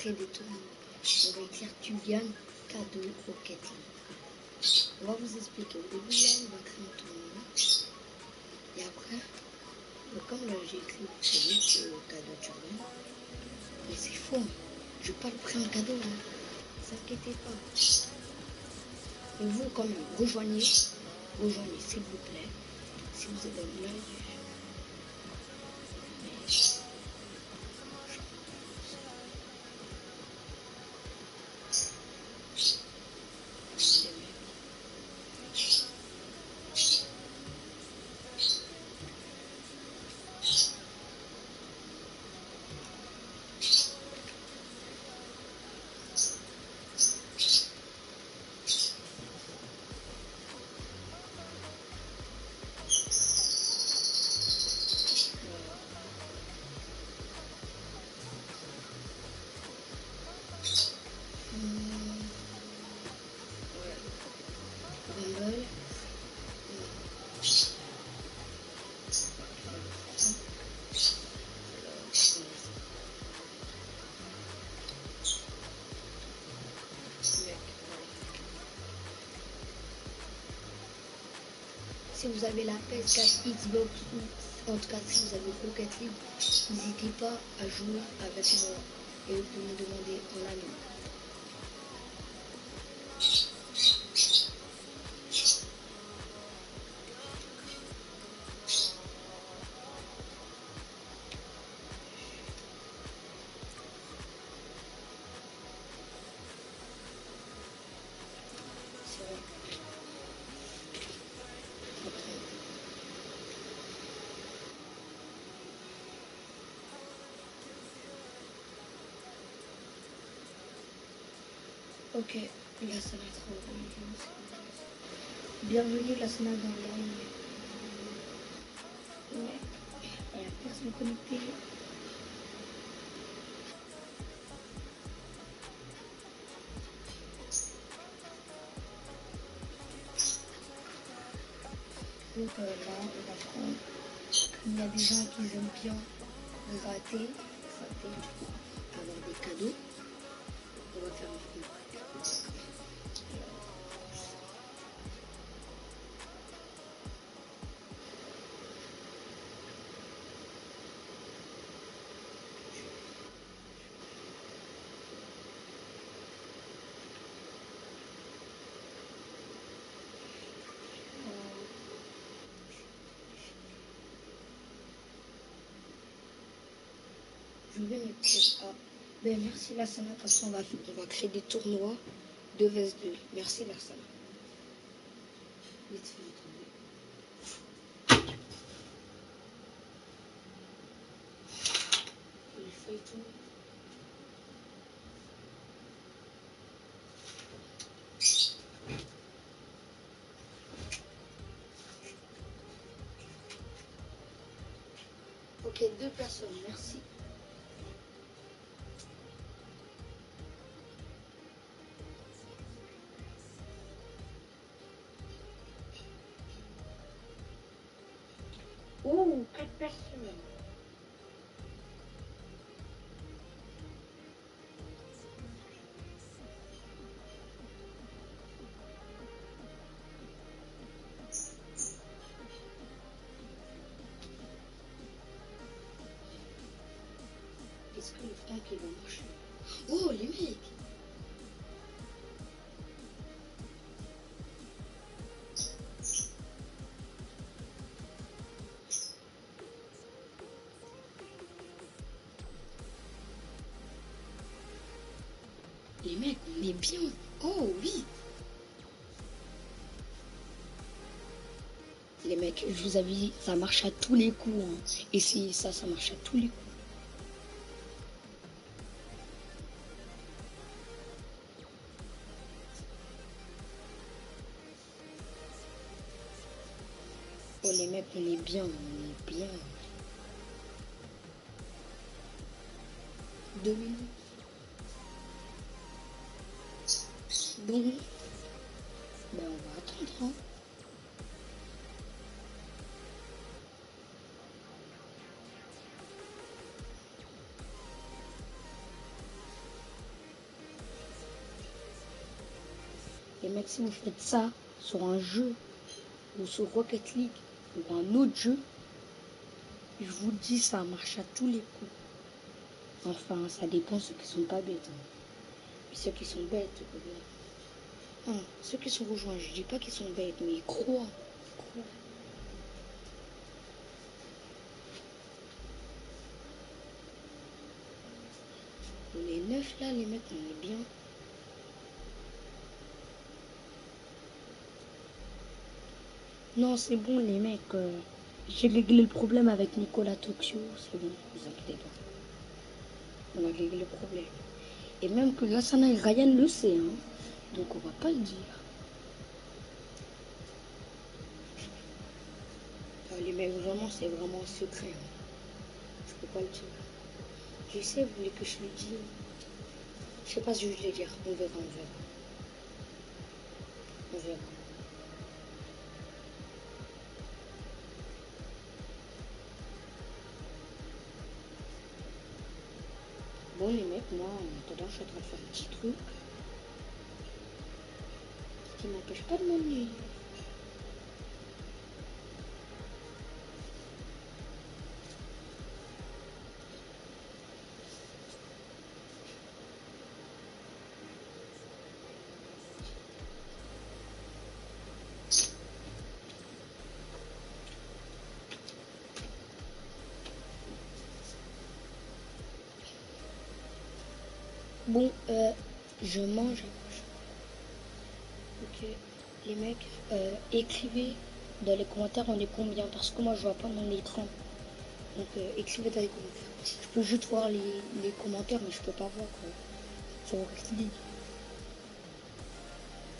créer des tournois. On va écrire tu gagnes cadeau Rocket League. On va vous expliquer. Au début là, on va créer un tournoi. Et après, comme là j'ai écrit c'est lui cadeau tu gagnes. Mais c'est faux. Je vais pas le prendre en cadeau. Ne vous inquiétez pas. Et vous quand même, rejoignez s'il vous plaît. Si vous êtes un live. Si vous avez la PS4, Xbox ou en tout cas si vous avez Rocket League, n'hésitez pas à jouer avec moi et vous pouvez me demander en ami. Ok, là ça va être bienvenue là ça va dans le live. Ouais, il n'y a personne connecté. Donc là on va prendre, il y a des gens qui aiment bien gratter, avoir des cadeaux. On va faire un coup. Je vais mettre A. Ben merci Lassana, comme ça on va créer des tournois 2 vs 2. Merci Lassana. Vite fait, il fait tout. Ok, 2 personnes, merci. Oh, 4 personnes. Est-ce que le franc qui va marcher? Oh, les mecs! Les mecs, on est bien. Oh oui! Les mecs, je vous avais dit, ça marche à tous les coups. Hein. Et si ça marche à tous les coups. Oh les mecs, on est bien, 2 minutes. Bon, ben on va attendre. Hein. mecs, si vous faites ça sur un jeu ou sur Rocket League ou un autre jeu, je vous dis, ça marche à tous les coups. Enfin, ça dépend de ceux qui sont pas bêtes. Hein. Et ceux qui sont bêtes, ceux qui sont rejoints, je dis pas qu'ils sont bêtes, mais ils croient. On est 9 là, les mecs, on est bien. Non, c'est bon, les mecs. J'ai réglé le problème avec Nicolas Toxio. C'est bon, ne vous inquiétez pas. On a réglé le problème. Et même que Lassana et Ryan le sait, hein. Donc on va pas le dire. Les mecs, vraiment, c'est vraiment un secret. Hein. Je peux pas le dire. Je sais, vous voulez que je le dise. Je sais pas si je vais le dire. On verra, on verra. On verra. Bon, les mecs, moi, en attendant, je suis en train de faire un petit truc qui m'empêche pas de m'ennuyer. Bon, je mange. Ok, les mecs, écrivez dans les commentaires on est combien, parce que moi je vois pas mon écran. Donc écrivez dans les commentaires. Je peux juste voir les commentaires, mais je peux pas voir quoi. Sur Rocket League.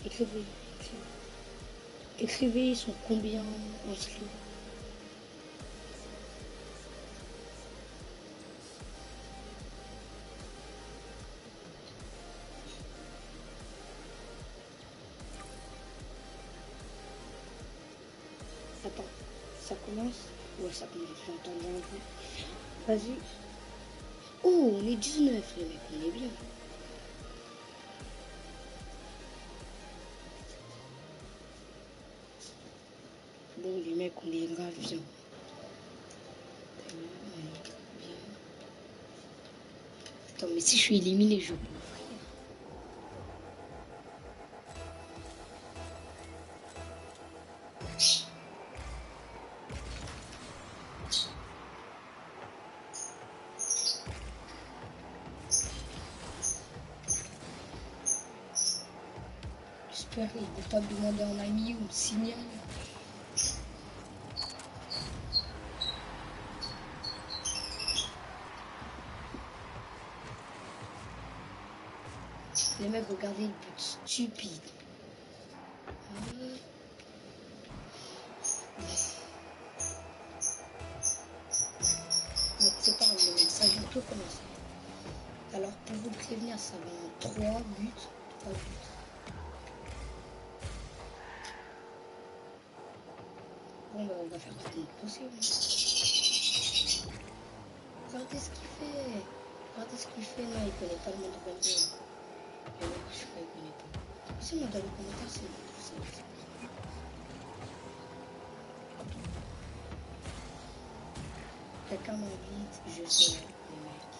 Écrivez, écrivez. Écrivez, ils sont combien inscrits. Attends, ça commence? Ouais, ça commence, j'ai entendu un bruit. Vas-y. Oh, on est 19 les mecs, on est bien. Bon les mecs, on est grave bien. Attends, mais si je suis éliminé, je peux ouvrir. J'espère qu'ils vont pas me demander un ami ou me signaler. Les mecs, regardez le but stupide. Mais c'est pas grave, les mecs, ça vient tout commencer. Alors, pour vous prévenir, ça va en 3 buts. 3 buts. Bon, bah, on va faire tout le possible. Regardez ce qu'il fait. Regardez ce qu'il fait. Non, il connaît pas le monde de Benzé. Les mecs, je crois qu'il connaît pas. Si, moi, dans les commentaires, c'est bon. Quelqu'un m'invite, je sais, les mecs.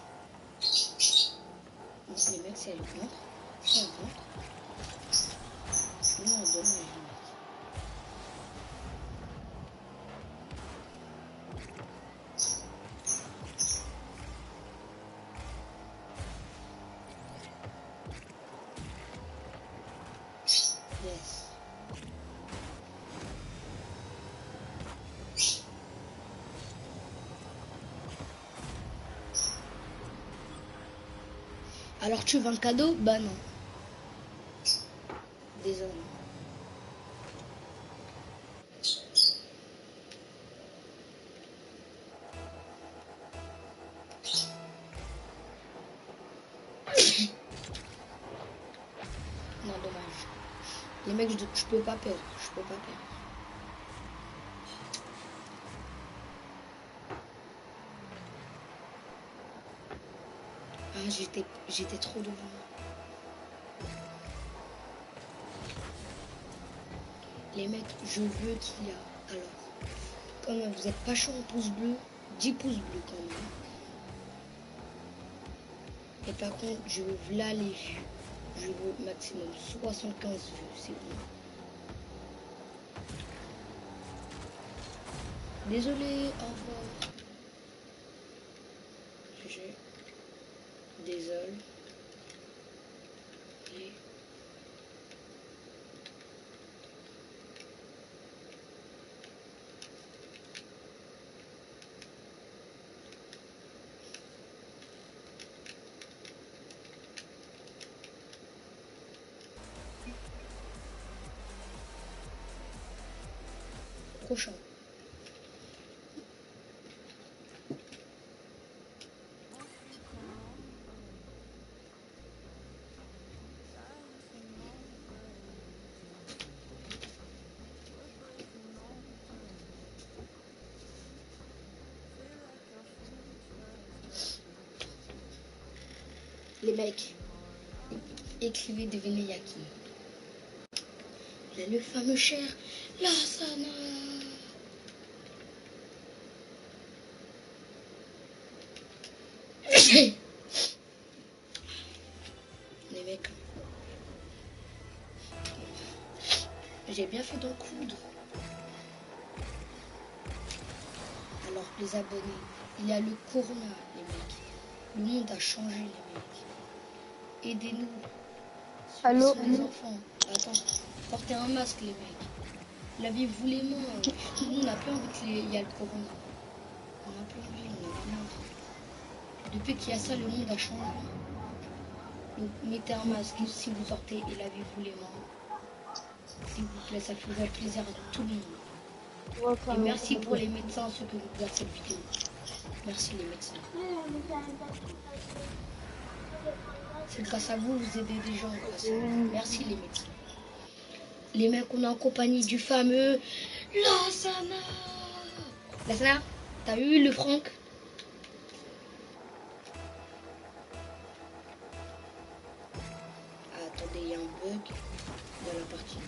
Donc, les mecs, c'est le contre. C'est le contre. Nous, on donne les mecs. Yes. Alors tu veux un cadeau? Bah non. Désolé. Non, dommage. Les mecs, je peux pas perdre. Je peux pas perdre. Ah, j'étais trop devant. Les mecs, je veux qu'il y a... Alors, quand même, vous n'êtes pas chaud en pouce bleu, 10 pouces bleus quand même. Et par contre, je veux là les vues. Je veux maximum 75 vues, c'est bon. Désolé, au revoir. Désolé. Et... prochain. Les mecs, écrivez, devinez y'a qui. Il y a le fameux cher Lassana. Les mecs, j'ai bien fait d'en coudre. Alors les abonnés, il y a le corona, les mecs. Le monde a changé, les mecs. Aidez-nous. Allô? Les enfants. Attends, portez un masque, les mecs. Lavez-vous les mains. Nous, on n'a plus envie qu'il y a le corona. On n'a plus envie, on n'a plus envie. Depuis qu'il y a ça, le monde a changé. Donc, mettez un masque si vous sortez et lavez-vous les mains. S'il vous plaît, ça ferait plaisir à tout le monde. Et merci pour les médecins, ceux que vous regardez cette vidéo. Merci les médecins. C'est grâce à vous, vous aidez des gens. Grâce à vous. Merci les médecins. Les mecs, on est en compagnie du fameux Lassana. Lassana, t'as eu le Franck? Ah, attendez, il y a un bug dans la partie.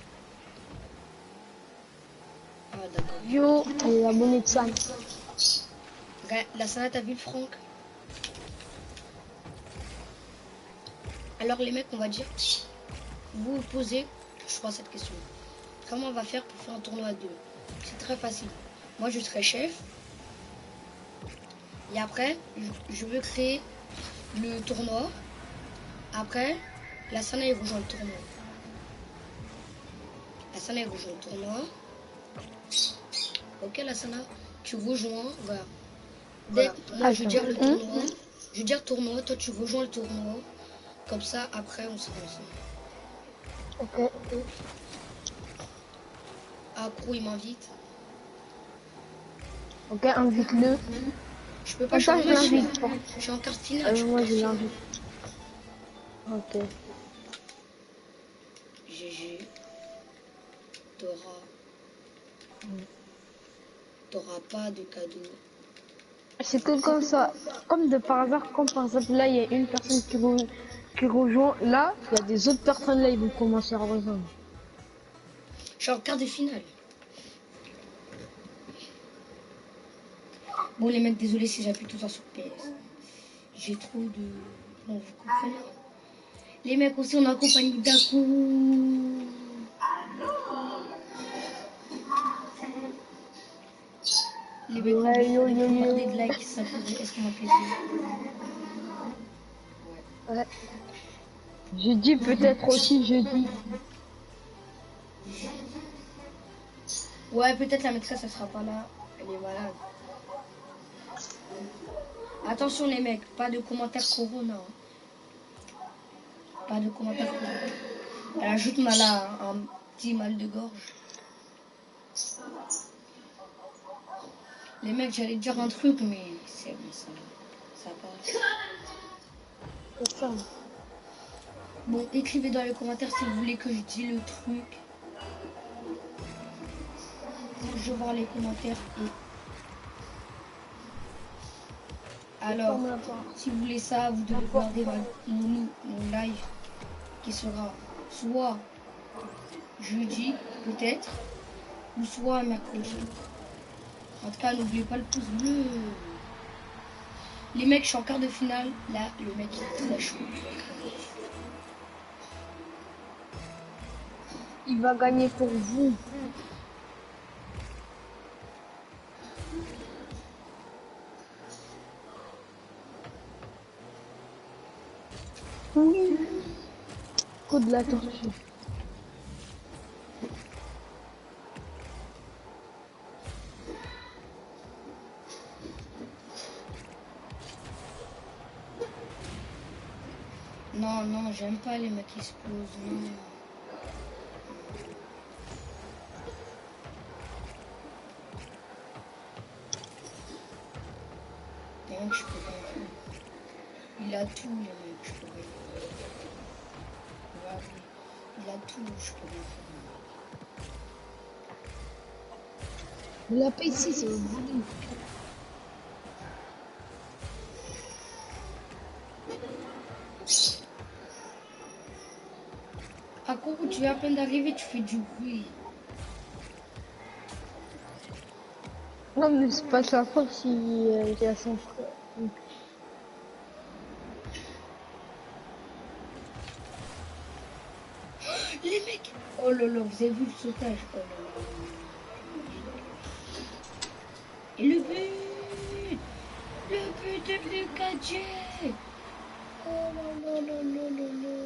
Ah, d'accord. Yo, et abonné de Sam. Lassana, t'as vu le Franck? Alors les mecs, on va dire, vous vous posez, je crois, cette question. Comment on va faire pour faire un tournoi à 2? C'est très facile. Moi, je serai chef. Et après, je veux créer le tournoi. Après, Lassana, il rejoint le tournoi. Lassana, il rejoint le tournoi. Ok, Lassana, tu rejoins. Voilà. Moi, je veux dire le tournoi. Je veux dire tournoi. Toi, tu rejoins le tournoi. Comme ça, après, on sera ensemble. Ok. Accro, il m'invite. Ok, invite-le. Je peux pas, je suis en quart finale. Moi, je l'invite. Ok. GG. T'auras pas de cadeau. C'est que comme ça, comme de par hasard, comme par exemple là, il y a une personne qui rejoint. Là, il y a des autres personnes là, ils vont commencer à rejoindre. Je suis en quart de finale. Bon les mecs, désolé si j'appuie tout le temps sur PS. J'ai trop de... Bon, vous comprenez. Les mecs aussi, on est en compagnie d'Aku. Les mecs, Ouais, yo. des likes, ça fait extrêmement plaisir. Ouais. Jeudi, peut-être aussi jeudi. Ouais, peut-être la maîtresse, elle sera pas là. Elle est malade. Attention les mecs, pas de commentaires corona. Pas de commentaires corona. Elle ajoute mal à un petit mal de gorge. Les mecs, j'allais dire un truc, mais c'est bon, ça passe. C'est ça. Bon, écrivez dans les commentaires si vous voulez que je dise le truc. Je vais voir les commentaires. Alors, si vous voulez ça, vous devez regarder mon live qui sera soit jeudi, peut-être, ou soit mercredi. En tout cas, n'oubliez pas le pouce bleu. Les mecs, je suis en quart de finale. Là, le mec il est très chaud. Il va gagner pour vous. Oui. Coup de la tortue. Non, non, j'aime pas les mecs qui explosent. Non. Les mecs, je peux rien faire. Il a tout, les mecs, je peux rien faire. Regardez, il a tout, je peux rien faire. La paix ici, c'est voulu. À quoi où tu viens à peine d'arriver, tu fais du bruit. Non, mais c'est pas sa faute si il a son frère. Les mecs! Oh là là, vous avez vu le sautage? Oh là là. Et le but! Le but de Lucas J! Oh là là là là là là!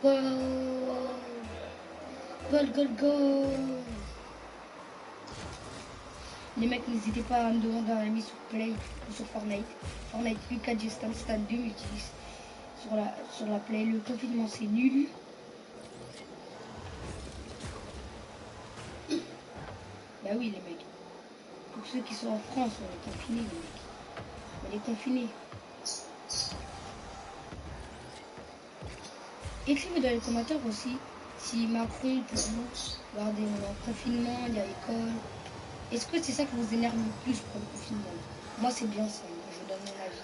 Goal! Goal, goal, goal! Les mecs, n'hésitez pas à me demander un ami sur Play ou sur Fortnite. Fortnite, Lucas J Stan 2010. Sur la Play, le confinement c'est nul. Bah oui, les mecs. Pour ceux qui sont en France, on est confinés, les mecs. On est confinés. Écrivez dans les commentaires aussi si Macron, pour vous, regardez, on est en confinement, il y a l'école. Est-ce que c'est ça qui vous énerve le plus pour le confinement? Moi, c'est bien ça. Je donne mon avis.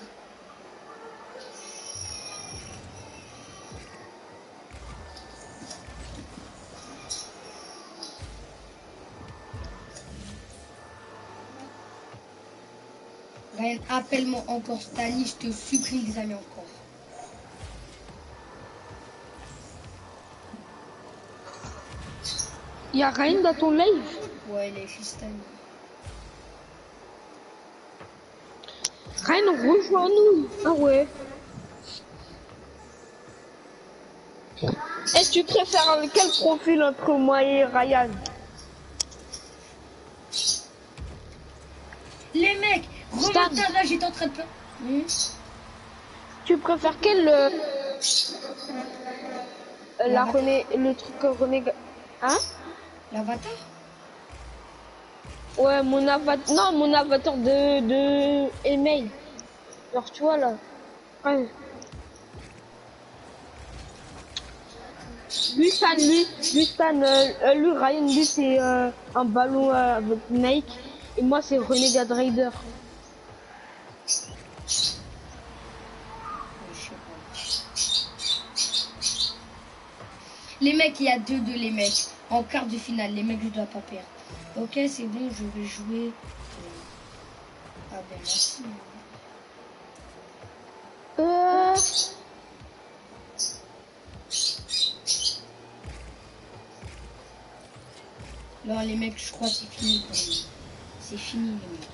Ryan, appelle-moi encore Stani, je te supplie, les amis, encore. Y'a rien dans ton live? Ouais, les filles Stani. Rien, rejoins-nous. Ah ouais. Est-ce que tu préfères quel profil entre moi et Ryan? Les mecs, remontage, j'étais en train de peur. Tu préfères quel le truc René hein? L'avatar? Ouais, mon avatar. Non, mon avatar de email. Genre, tu vois là. Ouais. Lui, Ryan, lui, c'est un ballon avec Nike. Et moi, c'est Renegade Raider. Les mecs, il y a 2-2 les mecs. En quart de finale, les mecs, je dois pas perdre. Ok, c'est bon, je vais jouer. Ah ben merci. Non, les mecs, je crois que c'est fini pour nous. C'est fini, les mecs.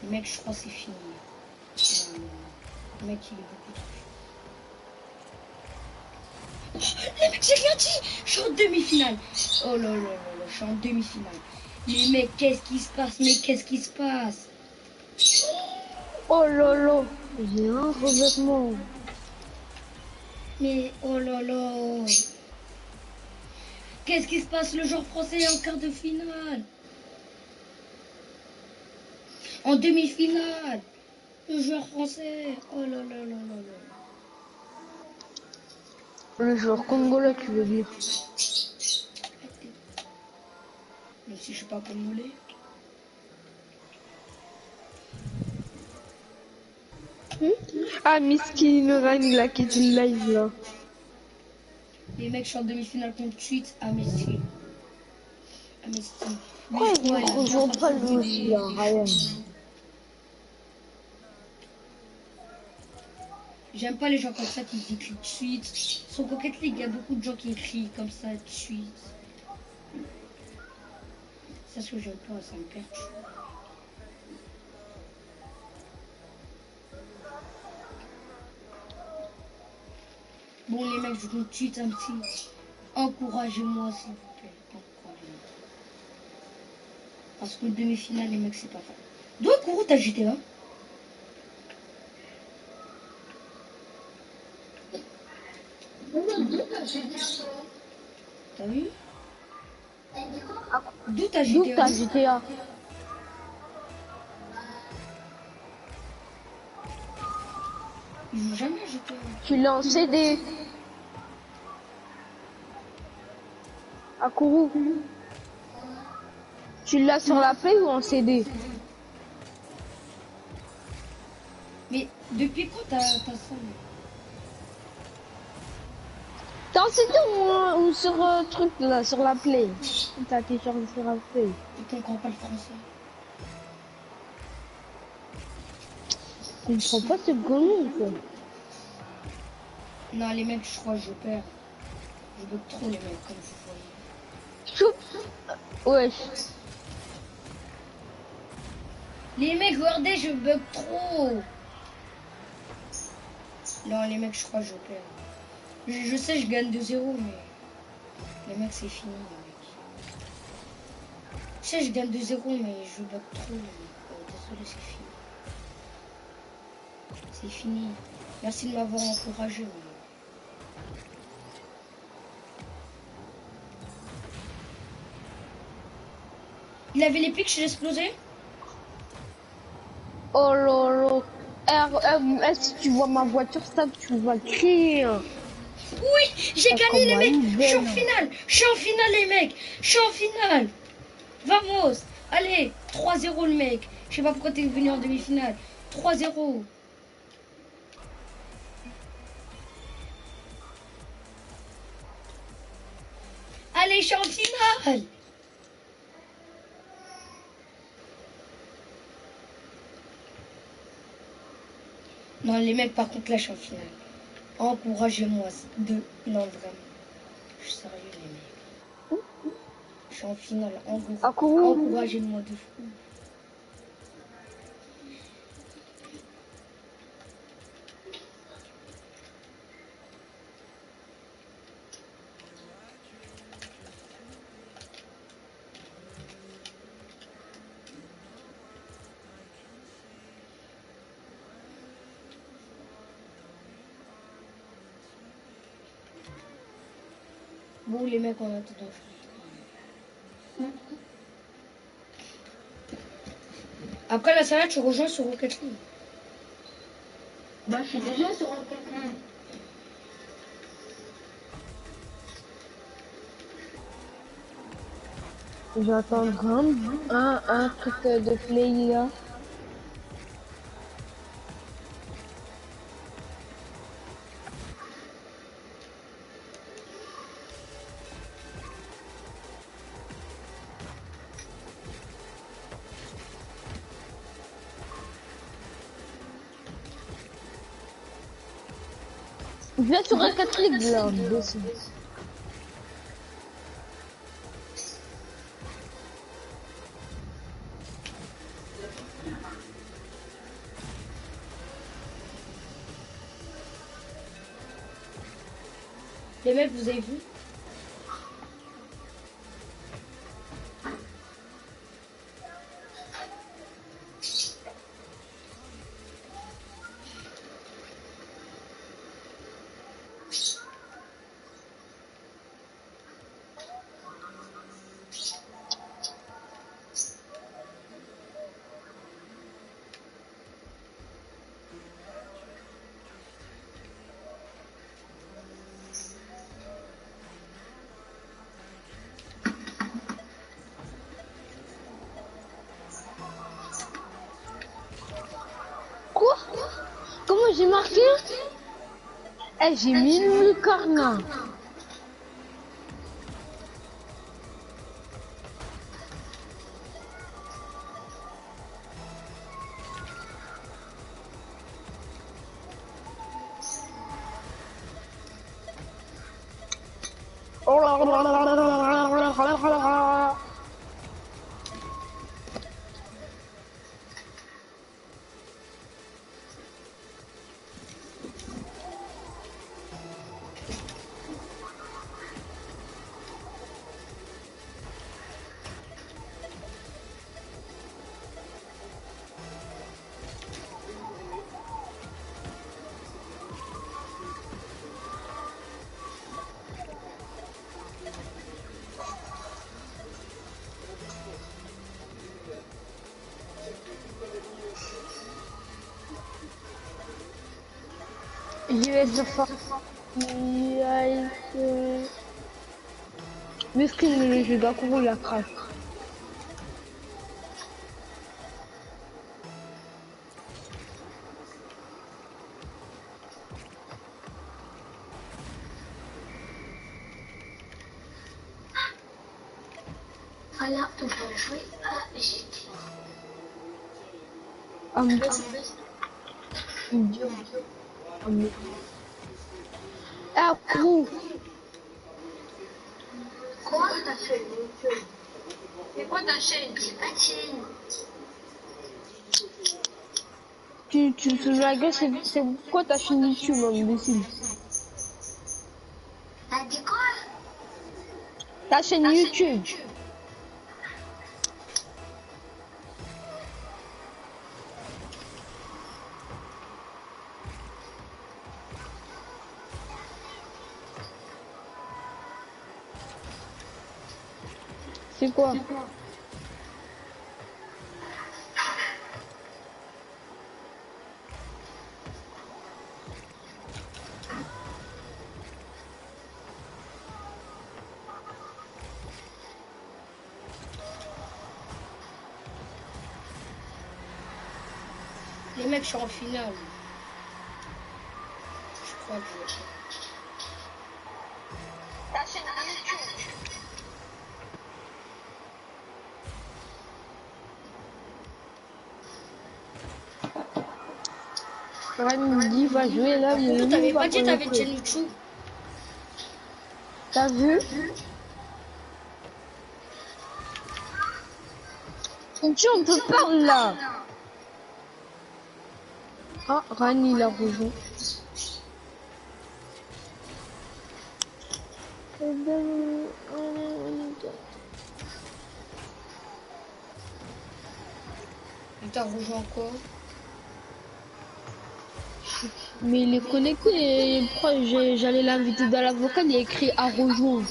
Les mecs, je crois que c'est fini. Non, non. Le mec, il est beaucoup trop fort. Les mecs, j'ai rien dit. Je suis en demi-finale. Oh là là là là, je suis en demi-finale. Les mecs, qu'est-ce qui se passe? Mais qu'est-ce qui se passe? Oh lolo, j'ai un revêtement. Mais oh là là. Qu'est-ce qui se passe? Le joueur français est en quart de finale. En demi-finale. Le joueur français. Oh là là là là là. Le joueur congolais, tu veux dire? Même si je suis pas congolais. Ah, Miskin Ryan, il a quitté le live là. Les mecs, je suis en demi-finale contre Tweet à Messi. À Messi. Lui, Pourquoi je il crois, il a bien rejoint pas parcouru lui aussi là, Ryan? J'aime pas les gens comme ça qui écrivent Tweet. Sur Rocket League, il y a beaucoup de gens qui écrivent comme ça, Tweet. C'est ce que j'aime pas, ça me perturbe. Bon, les mecs, je vous tweet un petit. Encouragez-moi, s'il vous plaît. Encouragez-moi. Parce que demi-finale, les mecs, c'est pas facile. D'où Kourou t'as GTA? T'as vu? D'où t'as D'où GTA? t'as GTA? Il joue jamais à GTA. Tu l'as en CD. À Kourou. Tu l'as sur la Play ou en CD? Mais depuis quand t'as ça? T'as en CD ou sur truc là, sur la Play? T'as téléchargé sur la Play. Il comprend pas le français. Je comprends pas ce golemon quoi. Non, les mecs, je crois que je perds. Je bug trop, les mecs, comme vous voyez. Chou. Ouais. Les mecs, regardez, je bug trop. Non, les mecs, je crois que je perds. Je sais, je gagne 2-0, mais... Les mecs, c'est fini, les mecs. Je sais, je gagne 2-0, mais je bug trop, les mecs. Désolé, c'est fini. C'est fini. Merci de m'avoir encouragé, les mecs. Il avait les pics, je l'ai explosé. Oh lolo. Si tu vois ma voiture, ça, tu vas crier. Hein. Oui, j'ai gagné, les mecs. Je suis en belle. finale. Je suis en finale, les mecs. Je suis en finale. Vamos. Allez, 3-0, le mec. Je sais pas pourquoi t'es venu en demi-finale. 3-0. Allez, je suis en finale. Non, les mecs, par contre, là, je suis en finale. Encouragez-moi. Non, vraiment. Je suis sérieux, les mecs. Je suis en finale. Encouragez-moi de fou. Bon, les mecs, on attend. Après la salade, tu rejoins sur Rocket League. Bah, je suis déjà sur un Pokémon. J'attends un truc de play là. Viens sur un Catholique là, dessus. Les mecs, vous avez vu? j'ai marqué? Eh, j'ai mis le carnet. J'y vais sur Fortnite. Mais screen le jeu d'Akuro la craque. Voilà, on va jouer à GT. Idiot. Akuro. Quoi ta chaîne YouTube? C'est quoi ta chaîne? C'est pas tienne. Tu te la gueule, c'est quoi ta chaîne YouTube, imbécile? T'as dit quoi? Ta chaîne YouTube. C'est quoi? Les mecs, je suis en finale. Je crois que je... Ta chaîne YouTube. Ren me dit va jouer là, mais Pourquoi t'avais pas dit t'avais une chaîne YouTube? T'as vu? Tu on peut pas là. Ah, Ren il a rejoint. Il t'a rejoint quoi? Mais il est connecté et pourquoi j'allais l'inviter dans la vocale, il y a écrit à rejoindre.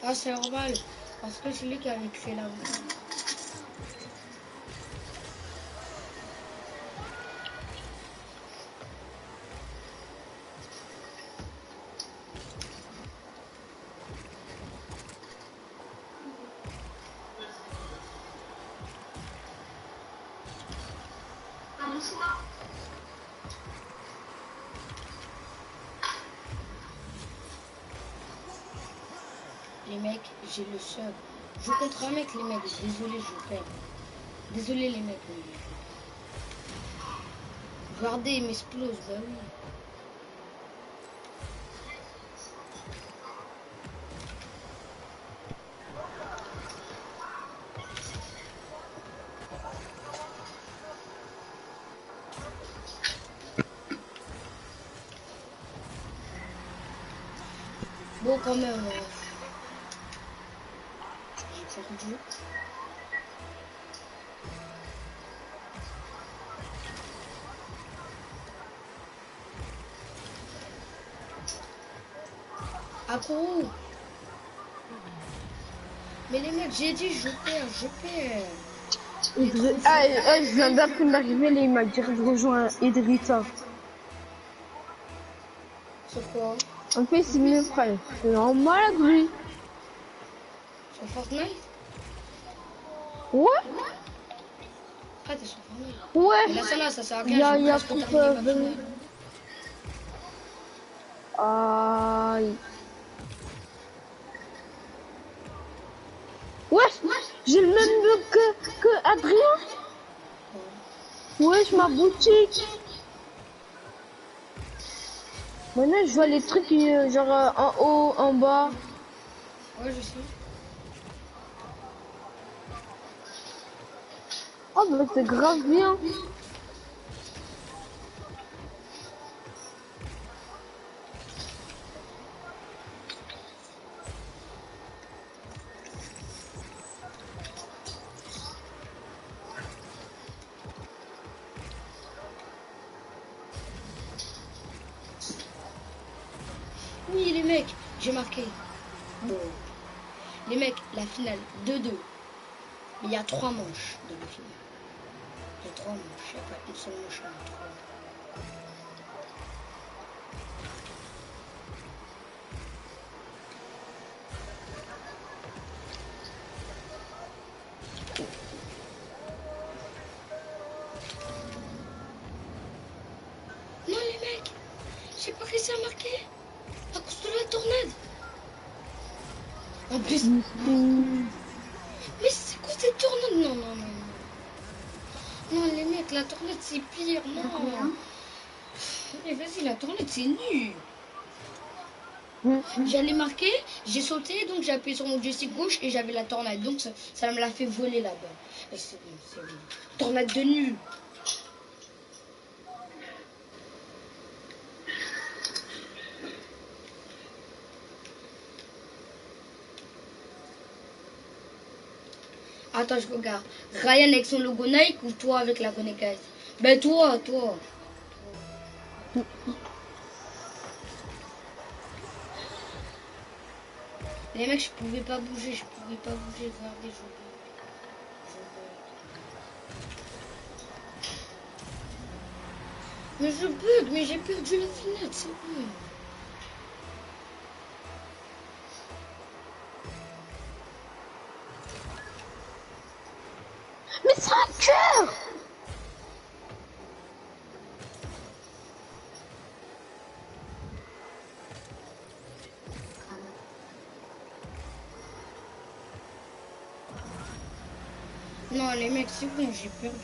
Ah, c'est normal. Parce que c'est lui qui avait créé la voix. Les mecs, j'ai le seum. Je joue contre un mec, les mecs. Désolé, je perds. Désolé, les mecs. Regardez, il m'explose. Bah oui. Bon, quand même. J'ai perdu. Akuro. Mais les mecs, j'ai dit je perds, je perds. Je viens d'apprendre d'arriver là, il m'a dit je rejoins Idrissa. C'est quoi? En fait, c'est mes frères. C'est normal avec lui. Sur Fortnite? Ouais. Ah, t'es sur Fortnite. Ouais. Mais là, ça là, ça sert à Il y a rien. pour Aïe. Wesh, j'ai le même look que Adrien. Wesh, ma boutique. Maintenant, je vois les trucs genre en haut, en bas. Ouais, je sais. Oh, bah c'est grave bien. Oui, les mecs, j'ai marqué. Bon. Les mecs, la finale 2-2. Mais il y a 3 manches dans la finale. Il y a 3 manches, il n'y a pas une seule manche, il y en a 3. Non, les mecs, j'ai pas réussi à marquer à cause de la tornade. En plus, mais c'est quoi cette tornade? Non, non, non, non. Non, les mecs, la tornade c'est pire, non. Mais vas-y, la tornade c'est nul. J'allais marquer, j'ai sauté, donc j'ai appuyé sur mon joystick gauche et j'avais la tornade. Donc ça me l'a fait voler là-bas. Et c'est bon, c'est bon. Tornade de nul. Attends, je regarde. Ryan avec son logo Nike ou toi avec la Koneka? Ben toi. Les mecs, je pouvais pas bouger. Regardez, je bug. Mais je bug, mais j'ai perdu la finale, c'est bon. Mais c'est un cœur. Non, les mecs, c'est bon, j'ai perdu.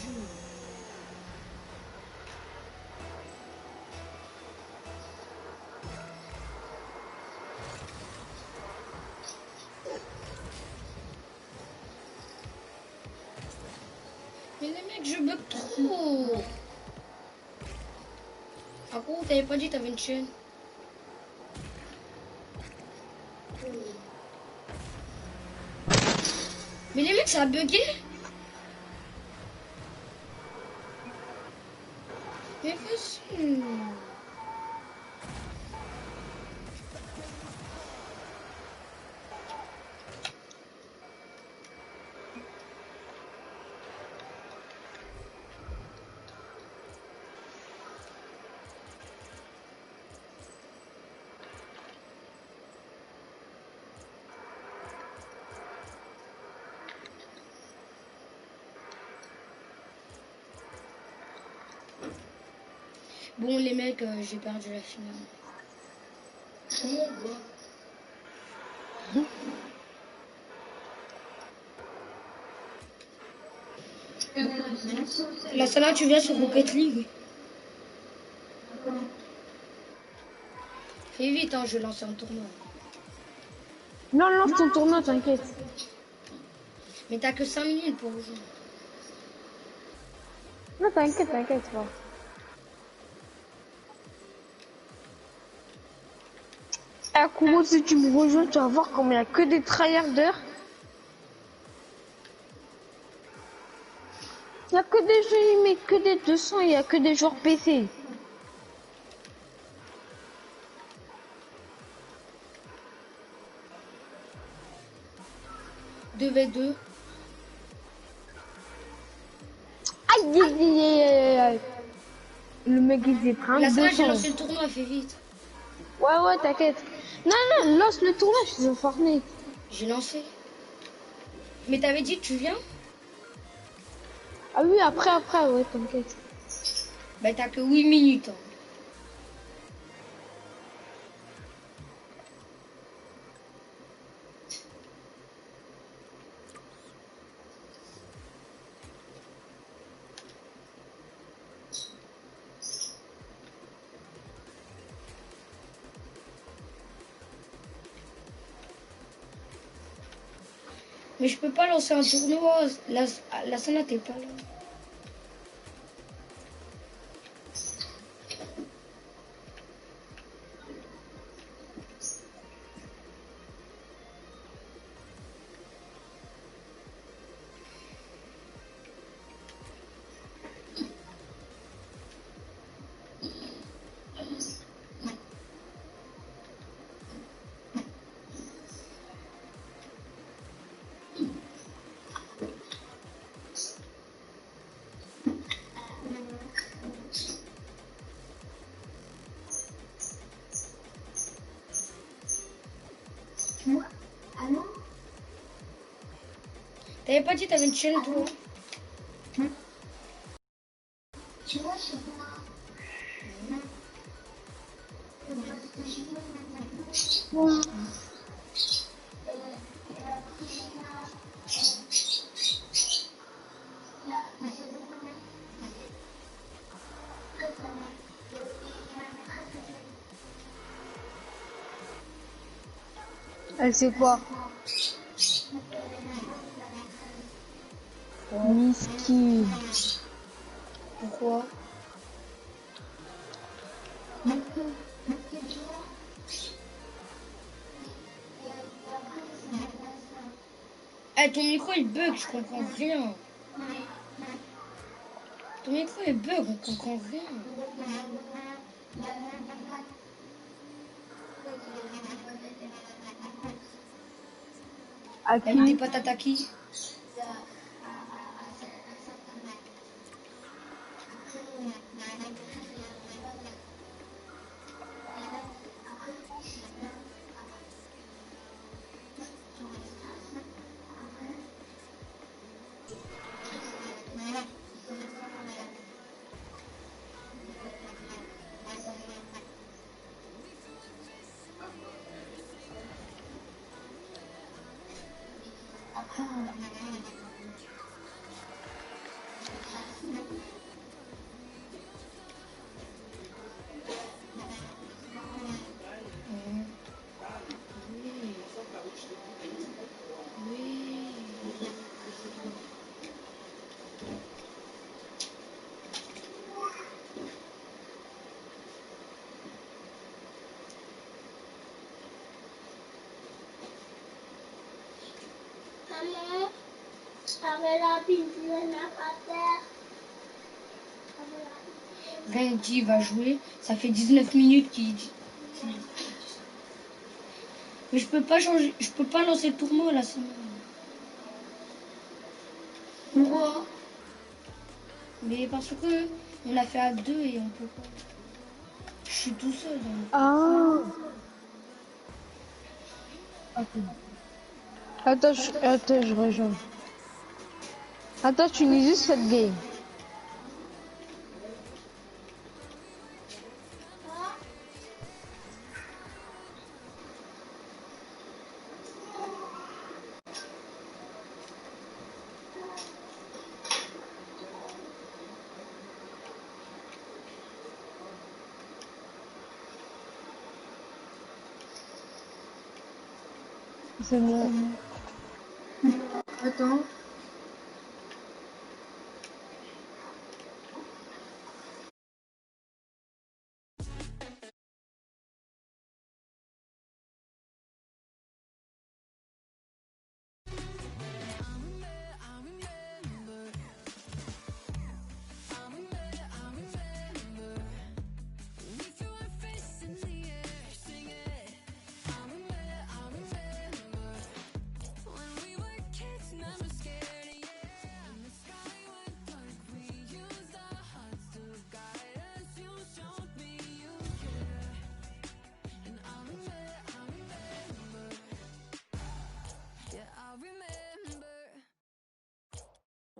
Mais les mecs, je bug trop. À quoi t'avais pas dit t'avais une chaîne? Mais les mecs, ça a bugué. Mais vas-y. Bon, les mecs, j'ai perdu la finale. La salle, tu viens sur Rocket League. Fais vite, hein, je vais lancer un tournoi. Non, lance ton tournoi, t'inquiète. Mais t'as que 5 minutes pour jouer. Non, t'inquiète pas. Eh, Kouro, si tu me rejoins, tu vas voir comme il n'y a que des tryharders. Il n'y a que des jeux, mais que des 200, il n'y a que des joueurs PC. Deux v 2. Aïe. Le mec, il est prêt. La salle, j'ai lancé le tournoi, fais vite. Ouais, t'inquiète. Non, lance le tournoi, je suis en Fortnite. J'ai lancé. Mais t'avais dit que tu viens? Ah oui, après, ouais, t'inquiète. Bah t'as que 8 minutes. Hein. Mais je peux pas lancer un tournoi. La Sana, t'es pas là. Allô? T'avais pas dit t'avais une chaîne, toi? Tu vois, chez moi. Elle sait quoi? Miski. Pourquoi? Eh, ton micro il bug, je comprends rien. Ton micro il bug, on comprend rien. À Elle dit qui? pas t'attaquer. Maman, avec la pinture n'a pas terre. Rien que dit, il va jouer. Ça fait 19 minutes qu'il dit. Mais je peux pas changer, je peux pas lancer le tournoi là, sinon. Pourquoi? Mais parce que on l'a fait à deux et on peut pas. Je suis tout seul. Donc. Ah. Attends, je rejoins. Attends, tu lis juste cette game. C'est bon. Attends.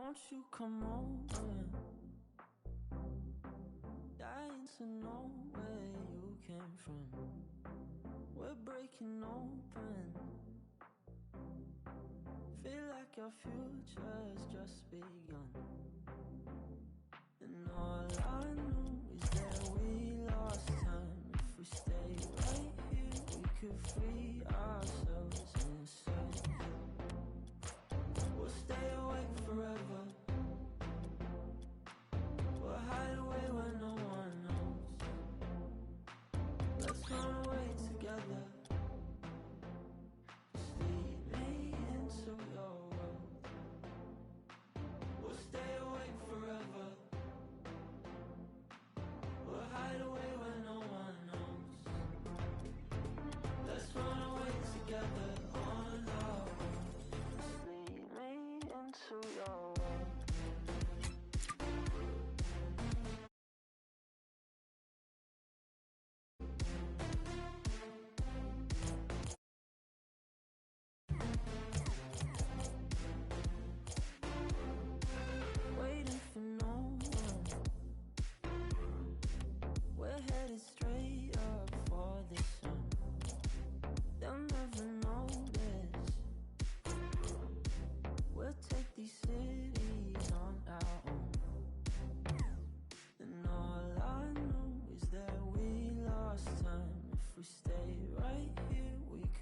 Won't you come over? Dying to know where you came from. We're breaking open. Feel like your future's just begun. And all I know is that we lost time. If we stay right here, we could free ourselves inside.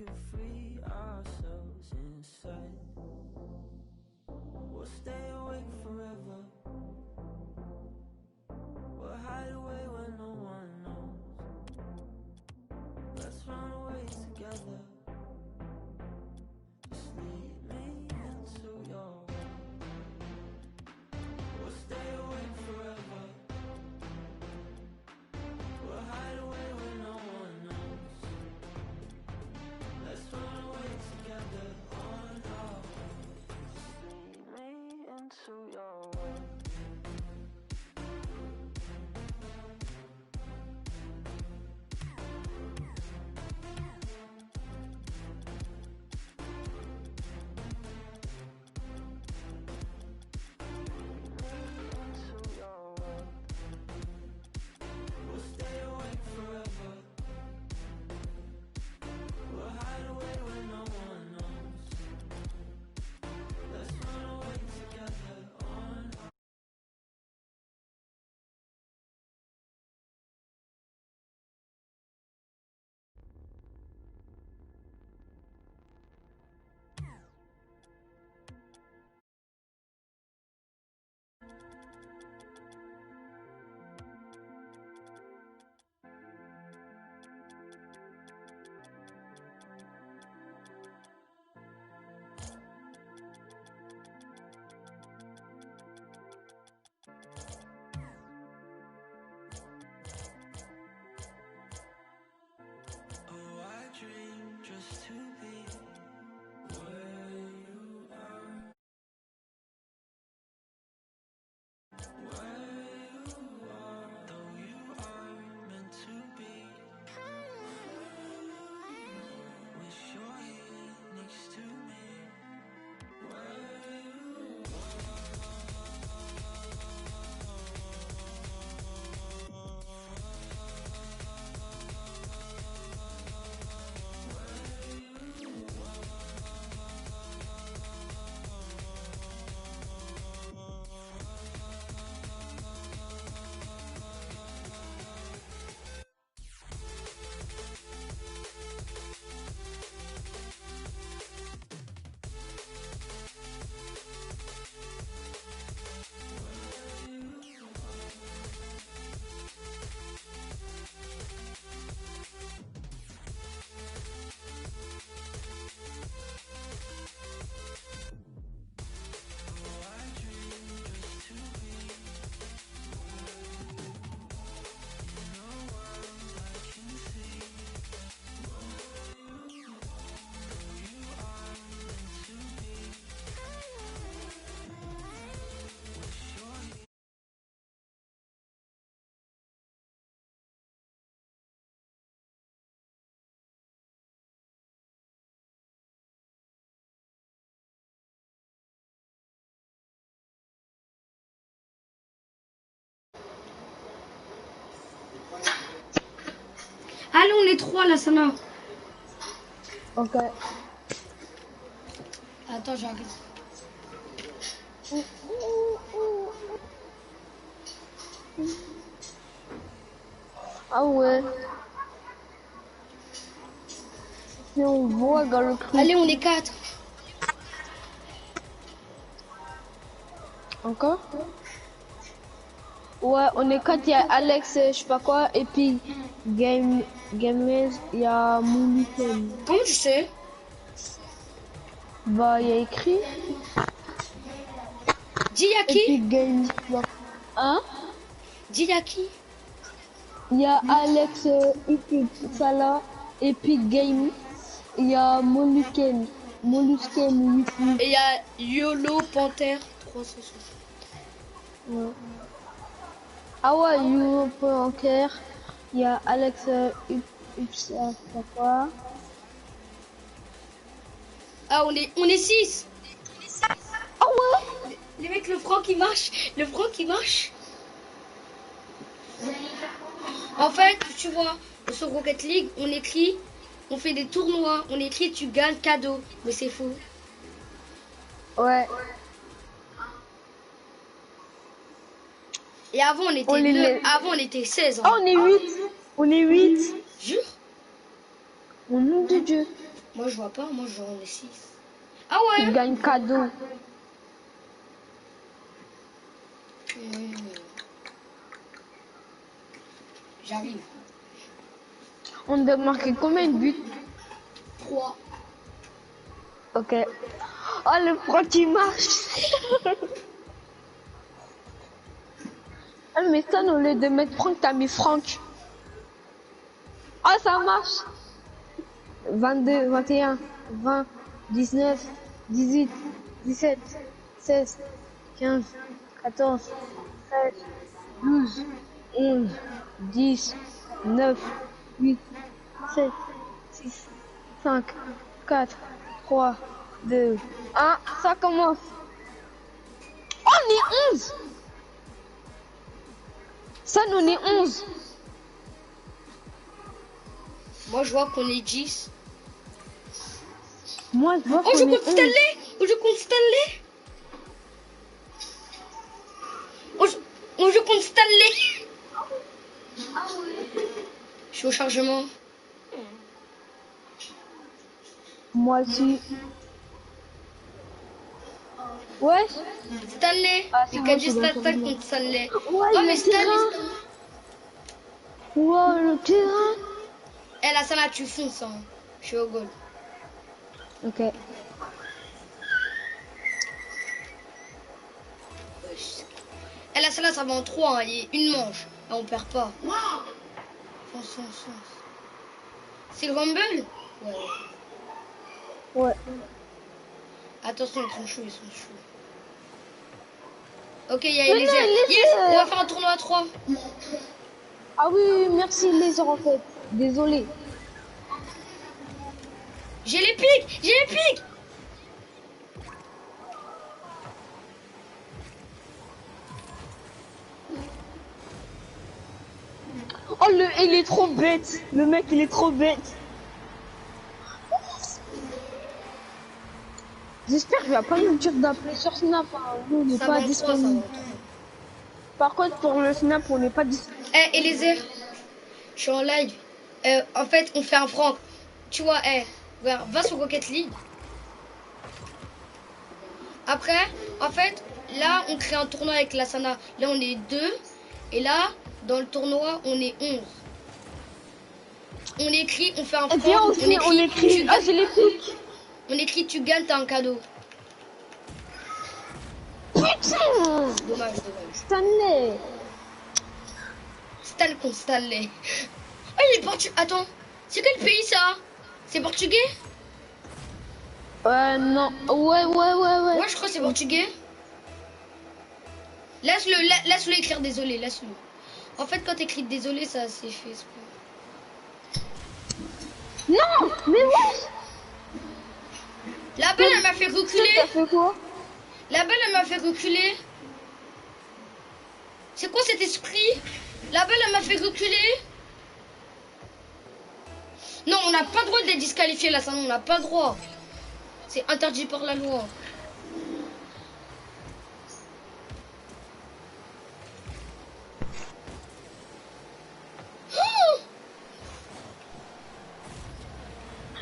could free ourselves inside. We'll stay awake forever. We'll hide away where no one knows. Let's run away together. Just lead me into your world. We'll stay awake forever. We'll hide away where no one knows. Let's run away together on our own. Just lead me into your world. Just to be where you are, though you are meant to be. Wish you're here next to me. Allez, on est trois là, Sana. Ok. Attends, j'arrive. Ah ouais. Si on voit dans le truc. Allez, on est quatre. Encore? Ouais, on est quatre, il y a Alex, je sais pas quoi, et puis Games, il y a Mouniken. Comment tu sais? Bah, il y a écrit. Dis y'a Et puis qui? Games. Hein? Dis y'a qui? Il y a Alex, Salah, et puis Game. Il y a Mouniken. Molusken, Et il y a YOLO Panther 360. ouais. Ah ouais, Europe Anker. Il y a Alex, je sais pas quoi. Ah, on est 6. Ah ouais? Les mecs, le franc qui marche. Le franc qui marche. En fait, tu vois, sur Rocket League, on écrit, on fait des tournois, on écrit tu gagnes cadeau. Mais c'est faux. Ouais. Et avant, on était On les deux. met. Avant, on était 16. Ah, on est 8. On est 8. Jure? Mon nom de Dieu. Moi, je vois pas. Moi, je vois les 6. Ah Tu ouais. gagnes cadeau. Hmm. J'arrive. On doit marquer combien de buts? 3. Ok. Oh, le pro qui marche. Ah, mais ça, au lieu de mettre Franck, t'as mis Franck. Ah, ça marche. 22, 21, 20, 19, 18, 17, 16, 15, 14, 13, 12, 11, 10, 9, 8, 7, 6, 5, 4, 3, 2, 1. Ça commence. Oh, on est 11. Ça, nous, on est 11. Moi, je vois qu'on est 10. Moi, je vois Oh, je qu'on est compte 11. Stanley. Oh, je compte Stanley. Oh, je compte Stanley. Je suis au chargement. Moi aussi. Ouais. Stanley. Ah, c'est Les moi 4 qui dois faire Stanley moi. contre Stanley. Ouais, Oh, le mais Stanley. terrain. Ouais, le terrain. Eh, la salle, là, tu fonces. Hein. Je suis au goal. Ok. Eh, la salle, là, ça va en 3. Hein. Et une manche. Là, on perd pas. Fonce, fonce, fonce. C'est le Rumble? Ouais. Ouais. Attention, ils sont chauds, ils sont chauds. Ok, il y a Mais non, Eliezer. laisse, Yes, on va faire un tournoi à 3. Ah oui, oui, merci les en fait. Désolé. J'ai les pics, j'ai les pics. Oh, il est trop bête. Le mec, il est trop bête. J'espère qu'il va pas nous dire d'appeler sur Snap. Hein. Nous, on n'est Ça pas va en 3, ça va en disponible. 3. Par contre, pour le Snap, on n'est pas disponible. Eh, Eliezer, je suis en live. En fait, on fait un prank. Tu vois, regarde, va sur Rocket League. Après, en fait, là, on crée un tournoi avec la Sana. Là, on est 2. Et là, dans le tournoi, on est 11. On écrit, on fait un Et prank. bien aussi, on écrit. tu Ah, gagnes. j'ai les pics. On écrit, tu gagnes, t'as un cadeau. Putain. Dommage. Stanley. Stan contre Stanley. Ah, il est portugais. Attends, c'est quel pays ça? C'est portugais? Non. Ouais. Ouais, je crois que c'est portugais. Laisse-le écrire désolé, laisse-le. En fait, quand t'écris désolé, ça c'est fait exprès. Non, mais ouais. La balle, elle m'a fait reculer. T'as fait quoi? La balle, elle m'a fait reculer. C'est quoi cet esprit? La balle, elle m'a fait reculer. Non, on n'a pas le droit d'être disqualifié là, ça, non, on n'a pas le droit. C'est interdit par la loi.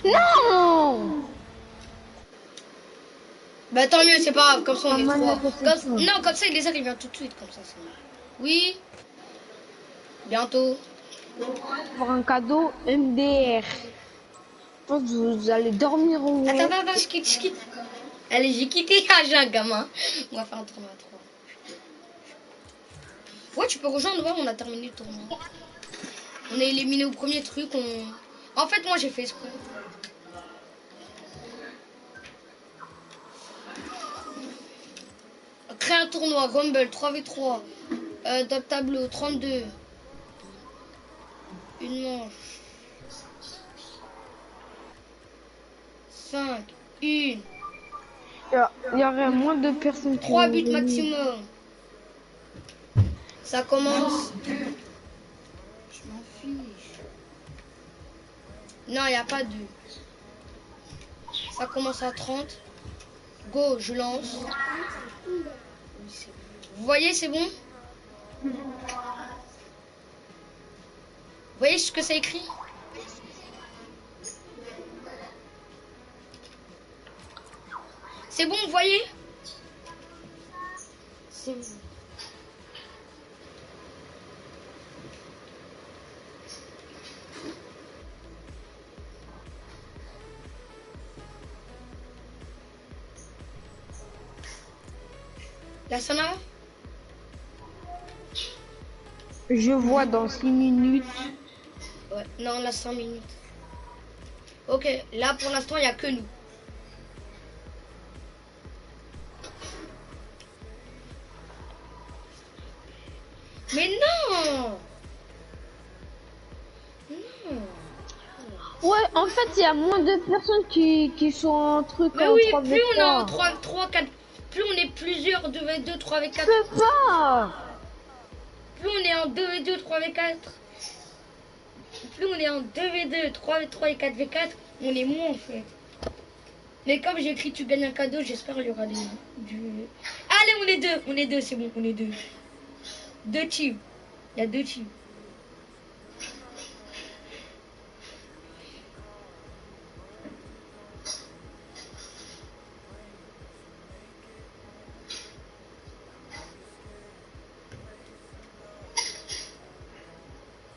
Non. Bah tant mieux, c'est pas grave, comme ça on est Maman, trois. la réflexion. Non, comme ça il vient tout de suite, comme ça c'est mieux. Oui. Bientôt. Pour un cadeau MDR. Je pense que vous allez dormir au moins. Attends, je quitte. Allez, j'ai quitté. Ah, j'ai un gamin. On va faire un tournoi à 3. Ouais, tu peux rejoindre, ouais, on a terminé le tournoi. On est éliminé au premier truc, En fait, moi j'ai fait exprès. Créer un tournoi, Rumble, 3v3. Dans le tableau, 32. Une manche. 5. Une. Il y aurait moins de personnes qui 3 vont buts venir. maximum. Ça commence. Je m'en fiche. Non, il n'y a pas de. Ça commence à 30. Go, je lance. Vous voyez, c'est bon? Vous voyez ce que ça écrit? C'est bon, vous voyez? C'est bon. Là, ça va? Je vois dans 6 minutes. Ouais, non, là, 5 minutes. Ok, là, pour l'instant, il n'y a que nous. Mais non! Non! Ouais, en fait, il y a moins de personnes qui sont en truc Mais en oui, 3v3. plus on est en 3, 4, plus on est plusieurs, 2v2, 3v4. Je peux pas. Plus on est en 2v2, 3v4. Plus on est en 2v2, 3v3 et 4v4, on est moins en fait. Mais comme j'ai écrit tu gagnes un cadeau, j'espère qu'il y aura du... Allez, on est deux, c'est bon, on est deux. Deux teams. Il y a deux teams.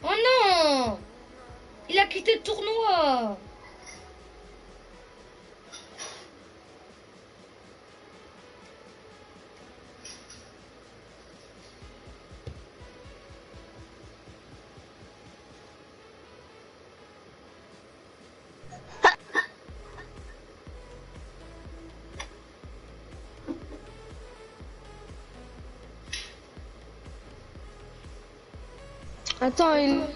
Oh non! Il a quitté le tournoi! Attends,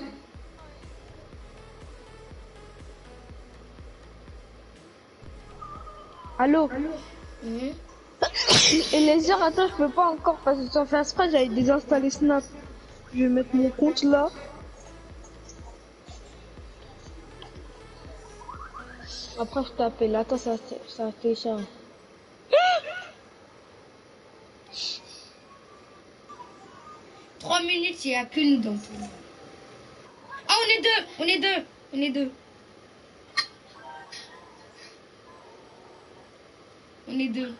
Allô? Mhm. Et les heures, attends, je peux pas encore parce que sans faire exprès, j'avais désinstallé Snap. Je vais mettre mon compte là. Après, je t'appelle. Attends, ça télécharge. 3 minutes, il n'y a qu'une dans tout. Ah, on est deux! On est deux! On est deux! On est deux.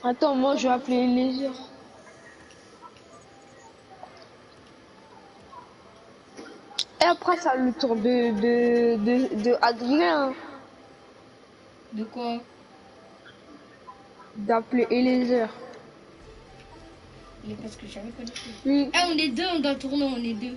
Attends, moi, je vais appeler les heures. Et après, ça le tour de Adrien De quoi? d'appeler Eliezer. Mais parce que j'avais connecté. Oui. Ah, on est deux dans le tournoi, on est deux.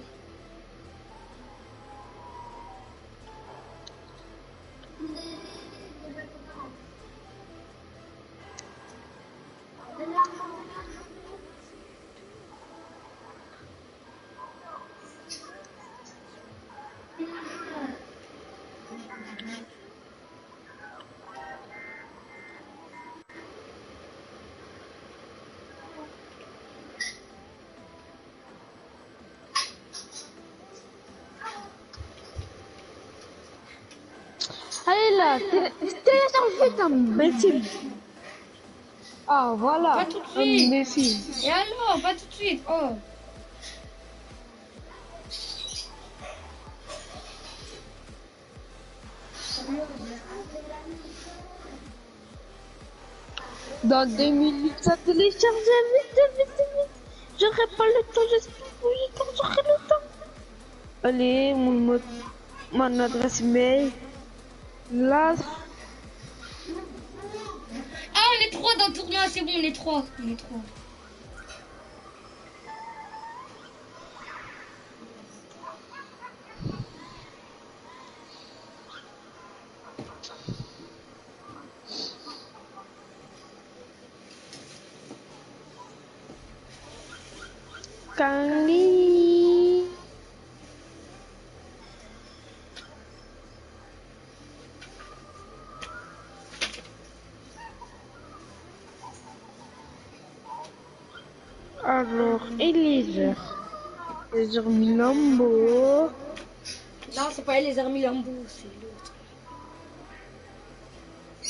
Allez là, télécharge vite, imbécile. Ah, voilà, Pas tout de suite. imbécile. Et alors, pas tout de suite. Oh. Dans 2 minutes, ça télécharge vite. J'aurai pas le temps, j'espère que quand j'aurai le temps. Allez, mon adresse mail. Là, Ah, on est trois dans le tournoi, c'est bon, on est trois. On est trois. Kali. Alors, et les heures? Les heures Milambo. Non, c'est pas les armes Lambo, c'est l'autre.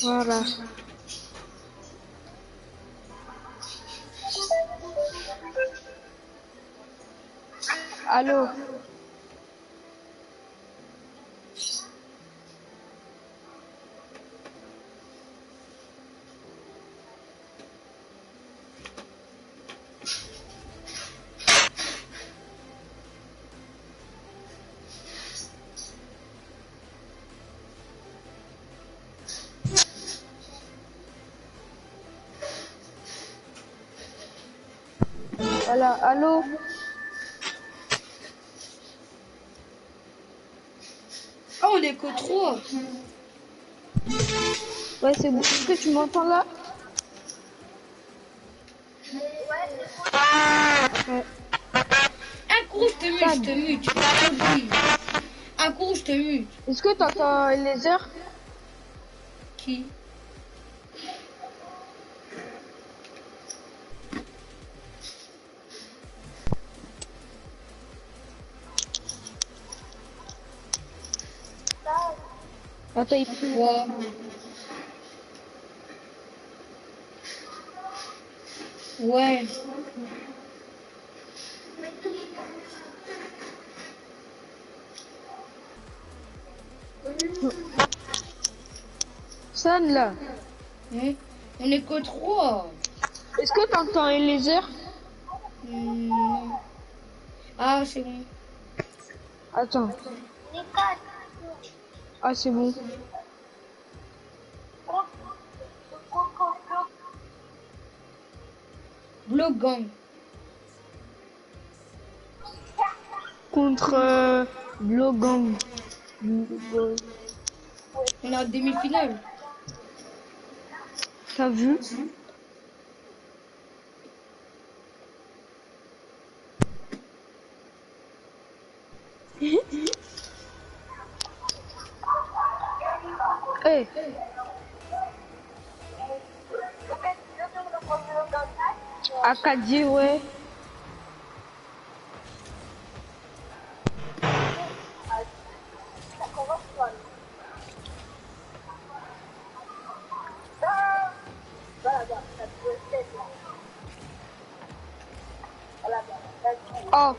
Voilà. Allô? Voilà, allô? Ah, on est que 3. Ouais, c'est bon. Est-ce que tu m'entends là? Ouais. Un coup, je te mute, je te mute. Tu fais trop de bruit. Un coup, je te mute. Est-ce que t'entends les heures? Qui? Attends, il faut... Quoi? Ouais. Sonne là. Hein? On est que 3. Est-ce que t'entends les heures? Non. Ah, c'est bon. Attends. Ah, c'est bon. Bloc gang. Contre Blogang. On est en demi-finale. T'as vu? Eh, Acadie, ouais. Oh.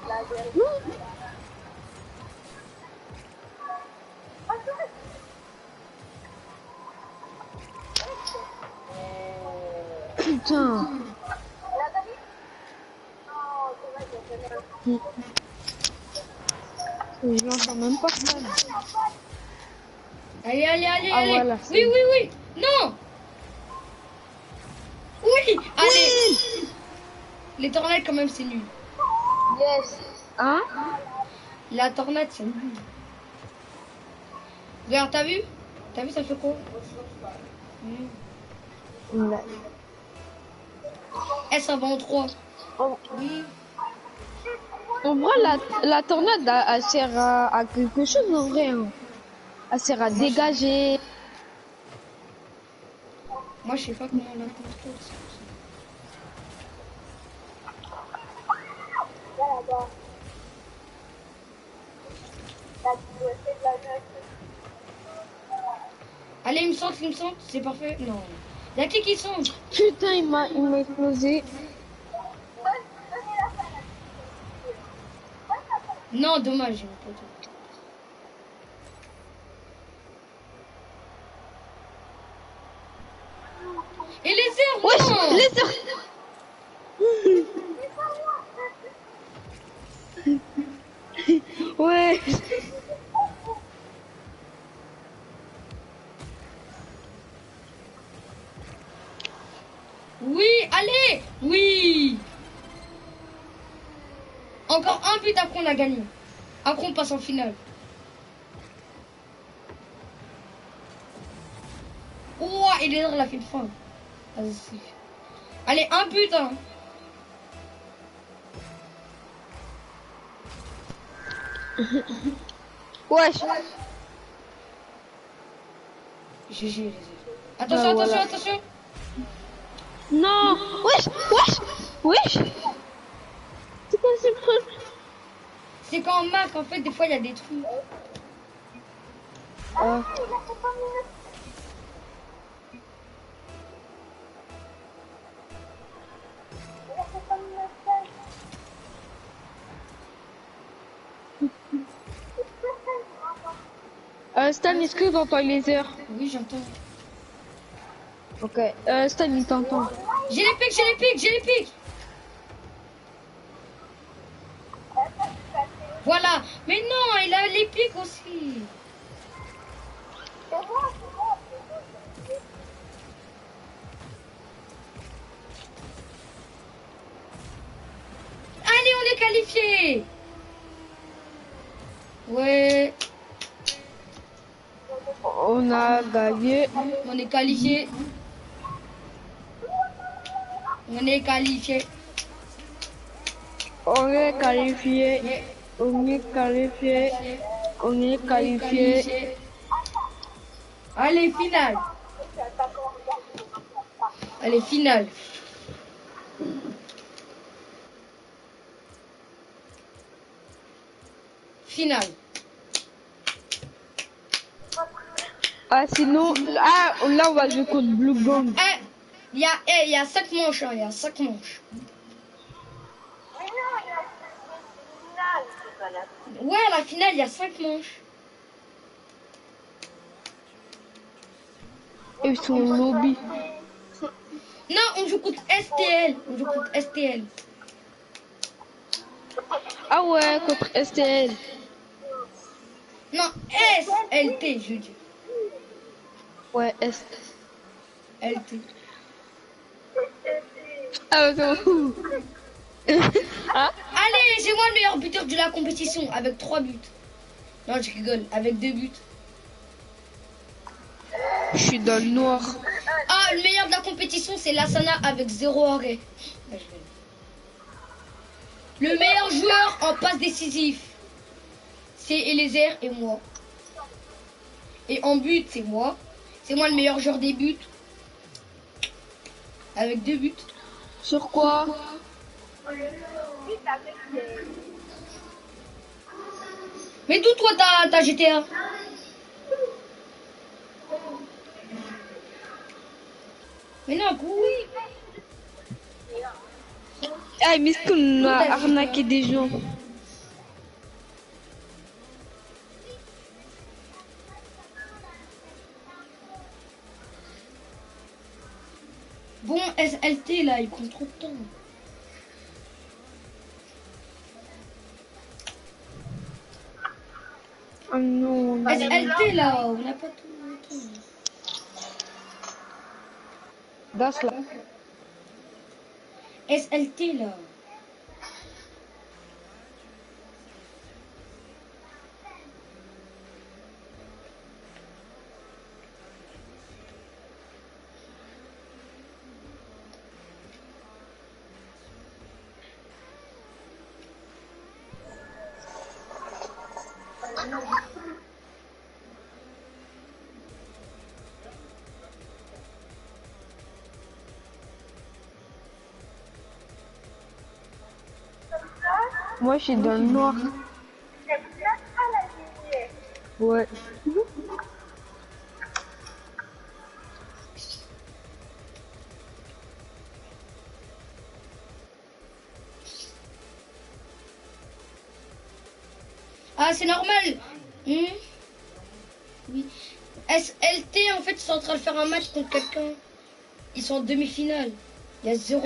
Putain. Je l'entends même pas ça. Allez, allez, allez, Ah, allez. voilà, Oui, c'est- oui, oui. Non. Oui, allez. Les tornades, quand même, c'est nul. Yes. Hein? La tornade, c'est nul. Regarde, t'as vu? T'as vu, ça fait quoi? Ouais. Eh, ça va en 3. En, Oui. en vrai, la tornade, elle sert à quelque chose, en vrai. Hein. Elle sert à dégager. Moi, je sais pas comment on la contrôle. Allez, il me centre, c'est parfait. Non. Y'a qui centre? Putain, il m'a explosé. Non, dommage, mon pote. Et les airs, Wesh, non. les heures. Ouais. Oui, allez. Oui. Encore un but, après on a gagné. Après on passe en finale. Ouah, et les airs, il a fait le fin. Vas-y. Allez, un but, hein. Wesh. GG, les airs. Attention, Voilà. attention, attention. Non. Wesh, wesh, wesh. C'est quoi ce truc? C'est quand on marque, en fait, des fois, il y a des trucs. Ah. Stan, est-ce que t'entends les heures? Oui, j'entends. Ok. Stan, il t'entend. J'ai les pics, j'ai les pics, j'ai les pics. Voilà. Mais non, il a les pics aussi. qualifié. Ouais, On a gagné. on est qualifié. On est qualifié. On est qualifié. Yeah. On est qualifié. On est qualifié. Allez, finale. Allez, finale. Finale. Ah, sinon, là, on va jouer contre Blue Gong. Il y a 5 manches, hein, il y a 5 manches. Ouais, à la finale, il y a 5 manches. Et ils sont au lobby. Non, on joue contre STL. On joue contre STL. Ah ouais, contre STL. Non, SLT, je dis. Ouais, S. LT. Ah, c'est bon. Ah, Allez, c'est moi le meilleur buteur de la compétition avec 3 buts. Non, je rigole, avec 2 buts. je suis dans le noir. Ah, le meilleur de la compétition, c'est Lassana avec 0 arrêt. Le meilleur joueur en passe décisif, c'est Eliezer et moi. Et en but, c'est moi. C'est moi le meilleur joueur des buts. Avec 2 buts. Sur quoi? Mais d'où toi t'as GTA? Mais non, oui. Ah, mais est-ce qu'on a arnaqué des gens? Bon, SLT là, il prend trop de temps. Ah non. SLT là, on n'a pas tout le temps. Das là. SLT là. Moi, je suis dans le noir. Ouais. Ah, c'est normal. Oui. SLT, en fait, ils sont en train de faire un match contre quelqu'un. Ils sont en demi-finale. Il y a 0-0.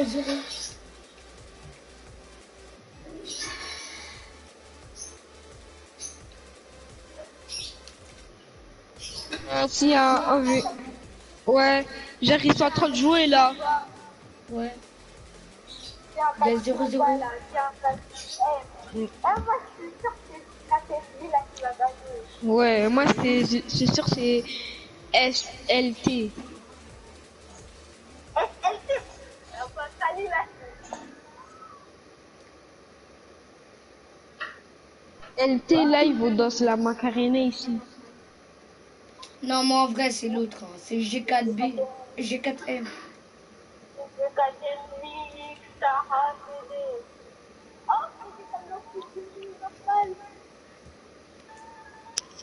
Si, un V. Ouais. Genre, ils sont en train de jouer là. Ouais. Il y a 0-0. Ouais, moi, c'est sûr, c'est SLT. LT live ou dans la Macarena ici. Non, moi en vrai, c'est l'autre. Hein. C'est G4B. G4M.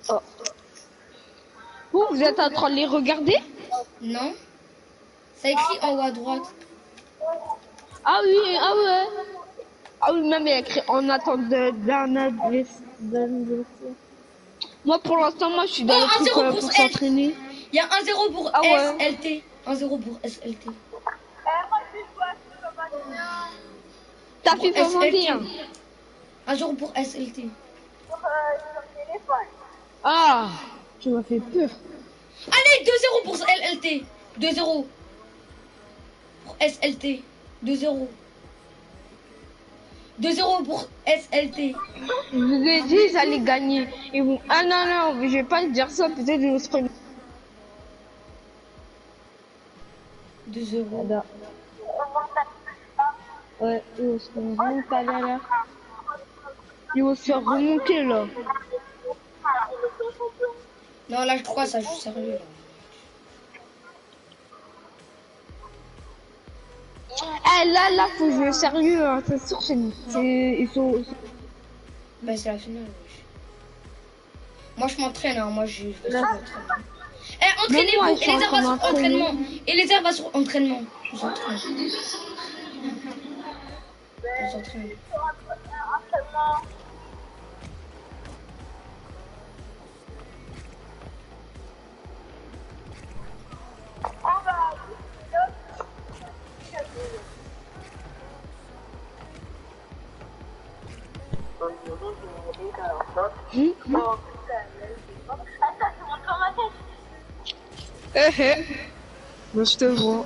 Oh. Vous êtes en train de les regarder? Non. Ça écrit en haut à droite. Ah oui, ah ouais. Ah oui, même il y a écrit en attente d'un adversaire. Moi, pour l'instant, moi, je suis dans Oh, le truc 1-0 pour pour S. s'entraîner. Il y a 1-0 pour Ah ouais. SLT. 1-0 pour SLT. T'as Pour FIFA 21. 1-0 pour SLT. Ah, tu m'as fait peur. Allez, 2-0 pour LLT. 2-0 pour SLT. 2-0. 2-0 pour SLT. Je vous ai dit, ils allaient gagner. Ils vont... Ah non, non, je vais pas dire ça, peut-être ils vont se prendre. 2-0. Voilà. Ouais, ils vont se remonter là. Ils vont se faire remonter là. Non, là, je crois ça joue sérieux, là. Eh, là, faut jouer sérieux, hein. C'est sûr, ils sont... Bah, c'est la finale, wesh. Moi, je m'entraîne, hein. Moi, je vais sur l'entraînement. Eh, Même moi, entraînez-vous. je suis en Eliezer train va sur d'entraîner. entraînement. Eliezer va sur entraînement. On s'entraîne. On s'entraîne. Moi, je te vois.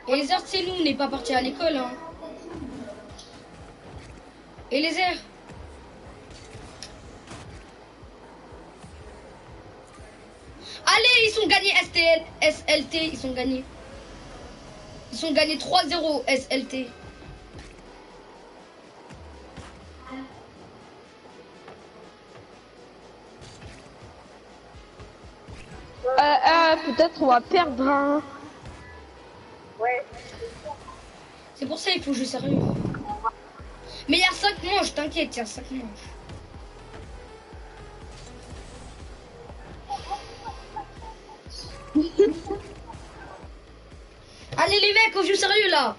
Eliezer, c'est nous, on n'est pas parti à l'école, hein. Eliezer. Allez, ils sont gagnés SLT, ils sont gagnés. Ils sont gagnés 3-0 SLT. Peut-être on va perdre, hein. C'est pour ça qu'il faut jouer sérieux. Mais il y a 5 manches, t'inquiète, il y a 5 manches. Allez les mecs, on joue sérieux là.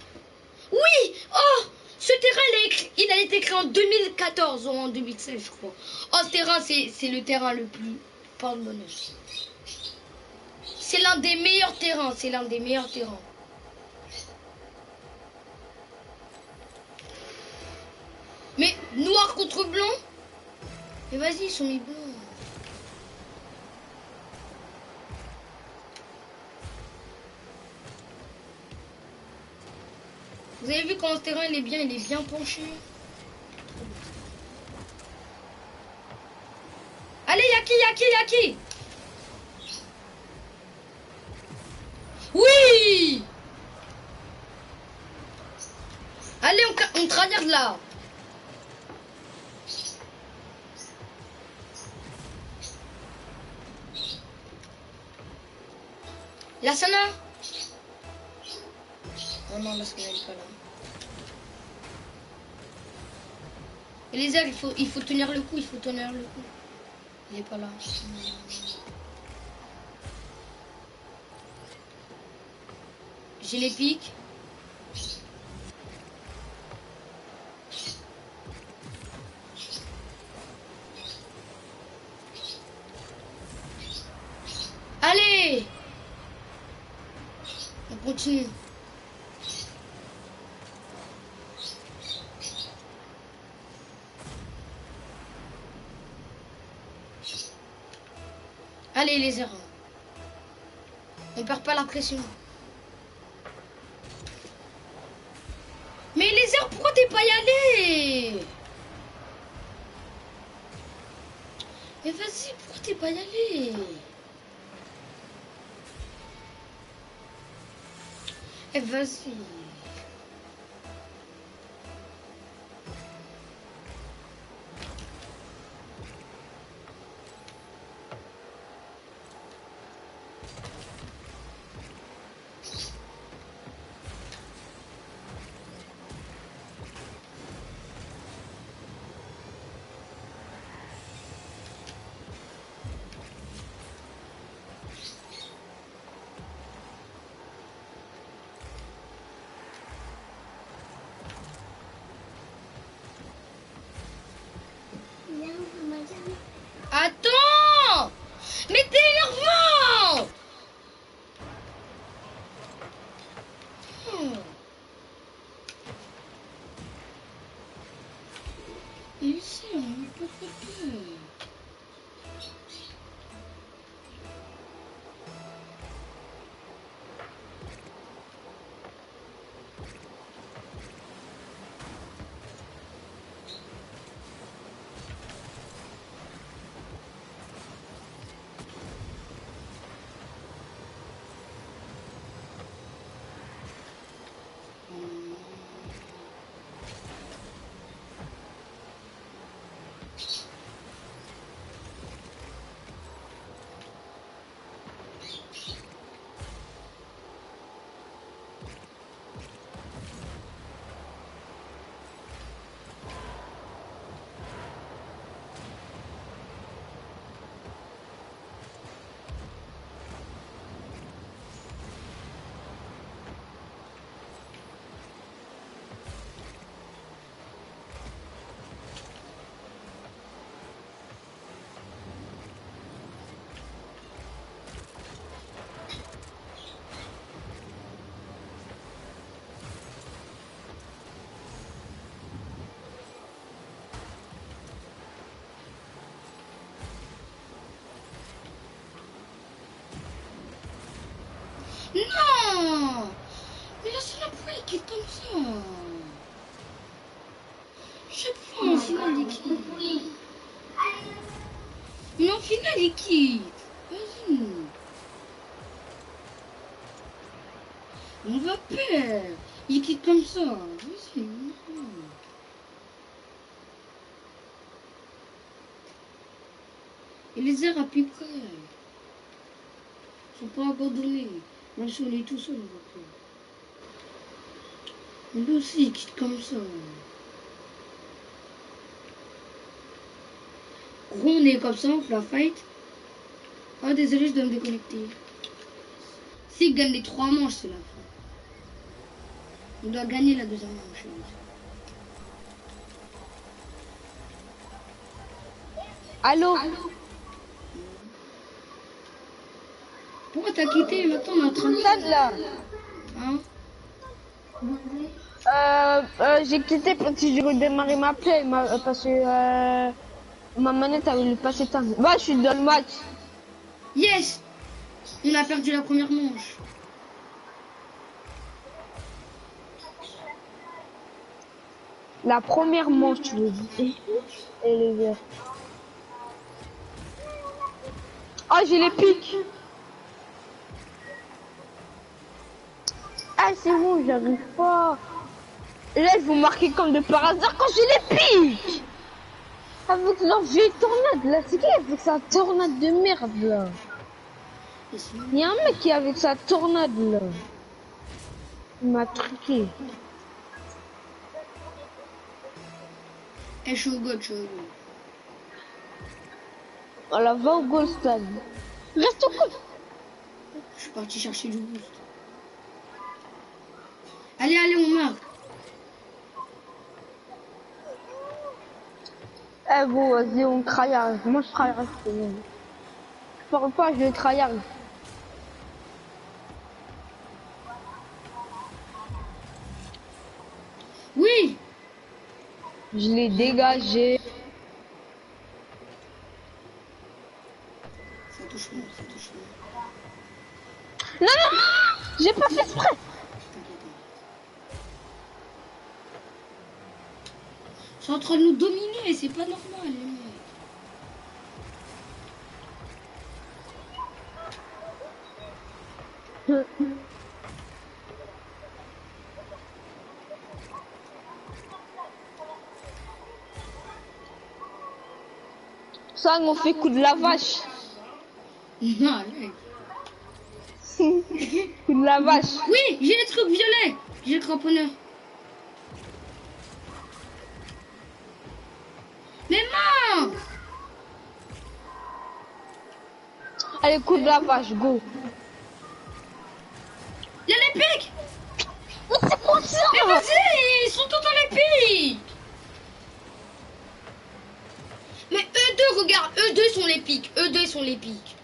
Oui. Oh, ce terrain il a été créé en 2014 ou en 2016 je crois. Oh, ce terrain c'est le terrain le plus... Pardon. C'est l'un des meilleurs terrains, c'est l'un des meilleurs terrains. Mais noir contre blanc. Mais vas-y, ils sont mis blancs. Vous avez vu comment ce terrain il est bien penché. Allez, Yaki. Oui. Allez, on traverse là. La Sana. Oh non, la Sana elle est pas là. Et les airs, il faut tenir le coup, Il est pas là. J'ai les pics. Allez! On continue. Allez les erreurs. On perd pas la pression. Mais les airs, pourquoi t'es pas y allé? Mais vas-y, pourquoi t'es pas y allé? Eh vas-y. Non! Mais là, c'est la poule qui est comme ça. Chaque fois, en finale d'équipe. Mais en finale d'équipe. Vas-y. On va perdre. Il quitte comme ça. Vas-y. Non. Et les airs à peu près. Ils sont pas abandonnés. Même si on est tout seul, on va perdre. Mais lui aussi, il quitte comme ça. Gros, on est comme ça, on fait la fight. Oh, désolé, je dois me déconnecter. S'il gagne les 3 manches, c'est la fin. On doit gagner la deuxième manche. Allô? Pourquoi t'as quitté? Maintenant, on est en train de... Stade là. Hein? J'ai quitté parce que j'ai redémarré ma play, parce que ma manette avait le passé temps. Bah, je suis dans le match. Yes! On a perdu la première manche. La première manche, tu veux dire. Et les verts. Ah, j'ai les pics. Ah, c'est bon, j'arrive pas. Et là, ils vont marquer comme de par hasard quand j'ai les pics. Avec leur vieille tornade, là. C'est qui avec sa tornade de merde, là? Il y a un mec qui est avec sa tornade, là. Il m'a truqué. Eh, je suis au goal, je suis au goal. Voilà, va au goal stade. Reste au goal. Je suis parti chercher du boost. Allez, allez, on marque. Eh bon, vas-y, on tryhard. Moi, je tryhard. Je parle pas, je vais tryhard. Oui! Je l'ai dégagé. Ça touche moi, ça touche moi. Non, non, non, j'ai pas fait exprès. Ils sont en train de nous dominer, c'est pas normal, les mecs. Ça, on fait coup de la vache. Non, allez. Coup de la vache. Oui, j'ai les trucs violets. J'ai le cramponneur. Mais non! Allez, coup de la vache, go. Il y a les pics! Mais c'est quoi ça? Mais vas-y, ils sont tous dans les pics! Mais eux deux, regarde, eux deux sont les pics. Eux deux sont les pics.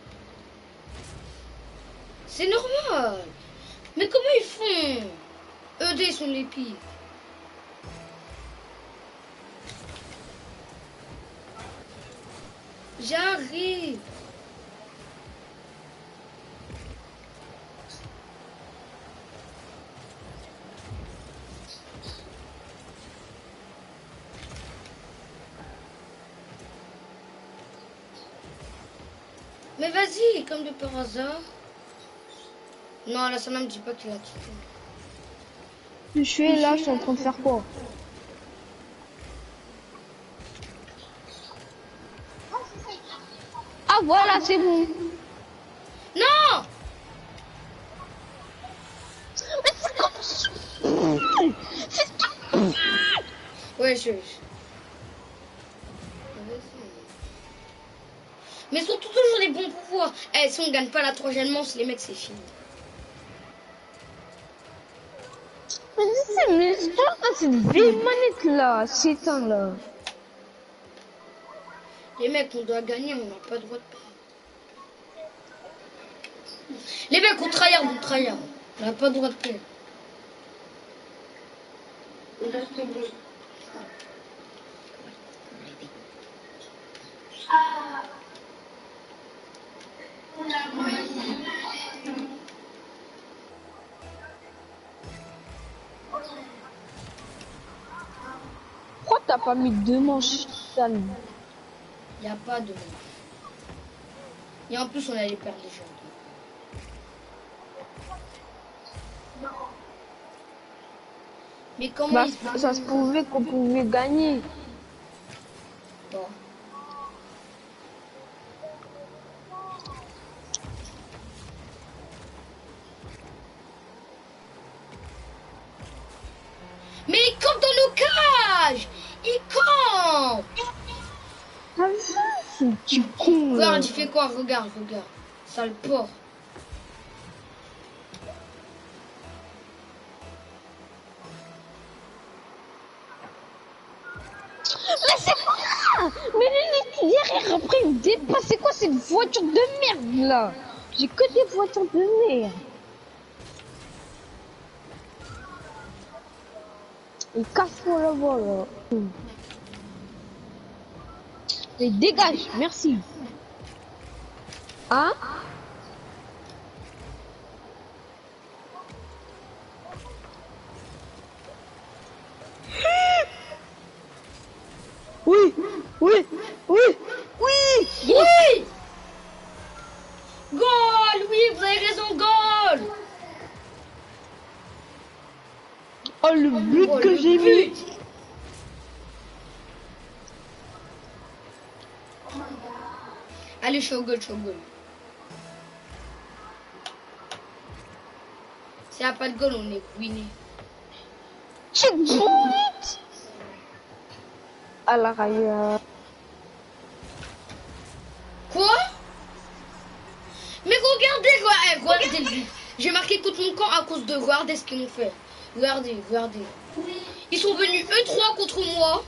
C'est normal. Mais comment ils font? Eux deux sont les pics. J'arrive. Mais vas-y, comme de par hasard. Non, là, ça ne me dit pas qu'il a quitté. Je suis là, je suis en train de faire quoi? Ah voilà, c'est bon. Non! Ouais, mais surtout toujours les bons pouvoirs. Eh, si on gagne pas la troisième manche, les mecs, c'est fini. Mais je pense que cette vieille manette là, s'éteint là. Les mecs, on doit gagner, on n'a pas le droit de perdre. Les mecs, on tryhard, on n'a pas le droit de perdre. Pourquoi t'as pas mis 2 manches, sale? Il n'y a pas de... Et en plus, on allait perdre les gens. Mais comment Bah, ça se pouvait qu'on pouvait gagner. Bon. Mais il campe dans nos cages! Il campe! T'as vu ce petit con là? Regarde, il fait quoi? Regarde. Sale porc. Mais c'est quoi? Mais lui, derrière, après, il me dépasse. C'est quoi cette voiture de merde là? J'ai que des voitures de merde. Il casse-moi la voie là. Mais dégage, merci. Hein? Oui. Oui! Goal! Oui, vous avez raison, goal! Oh, le but Oh, que le j'ai but. mis. Allez, je suis au goal. S'il n'y a pas de goal, on est ruiné. C'est but. À la raille. Quoi? Mais regardez le but. J'ai marqué contre mon camp à cause de... Regardez ce qu'ils m'ont fait. Regardez. Ils sont venus eux 3 contre moi.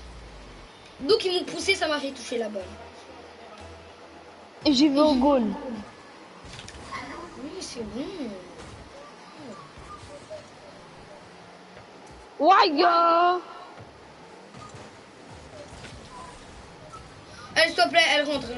Donc ils m'ont poussé, ça m'a fait toucher la balle. Et j'ai vu au goal. Oui, c'est bon. Ouais, gars. Allez, s'il te plaît, elle rentre.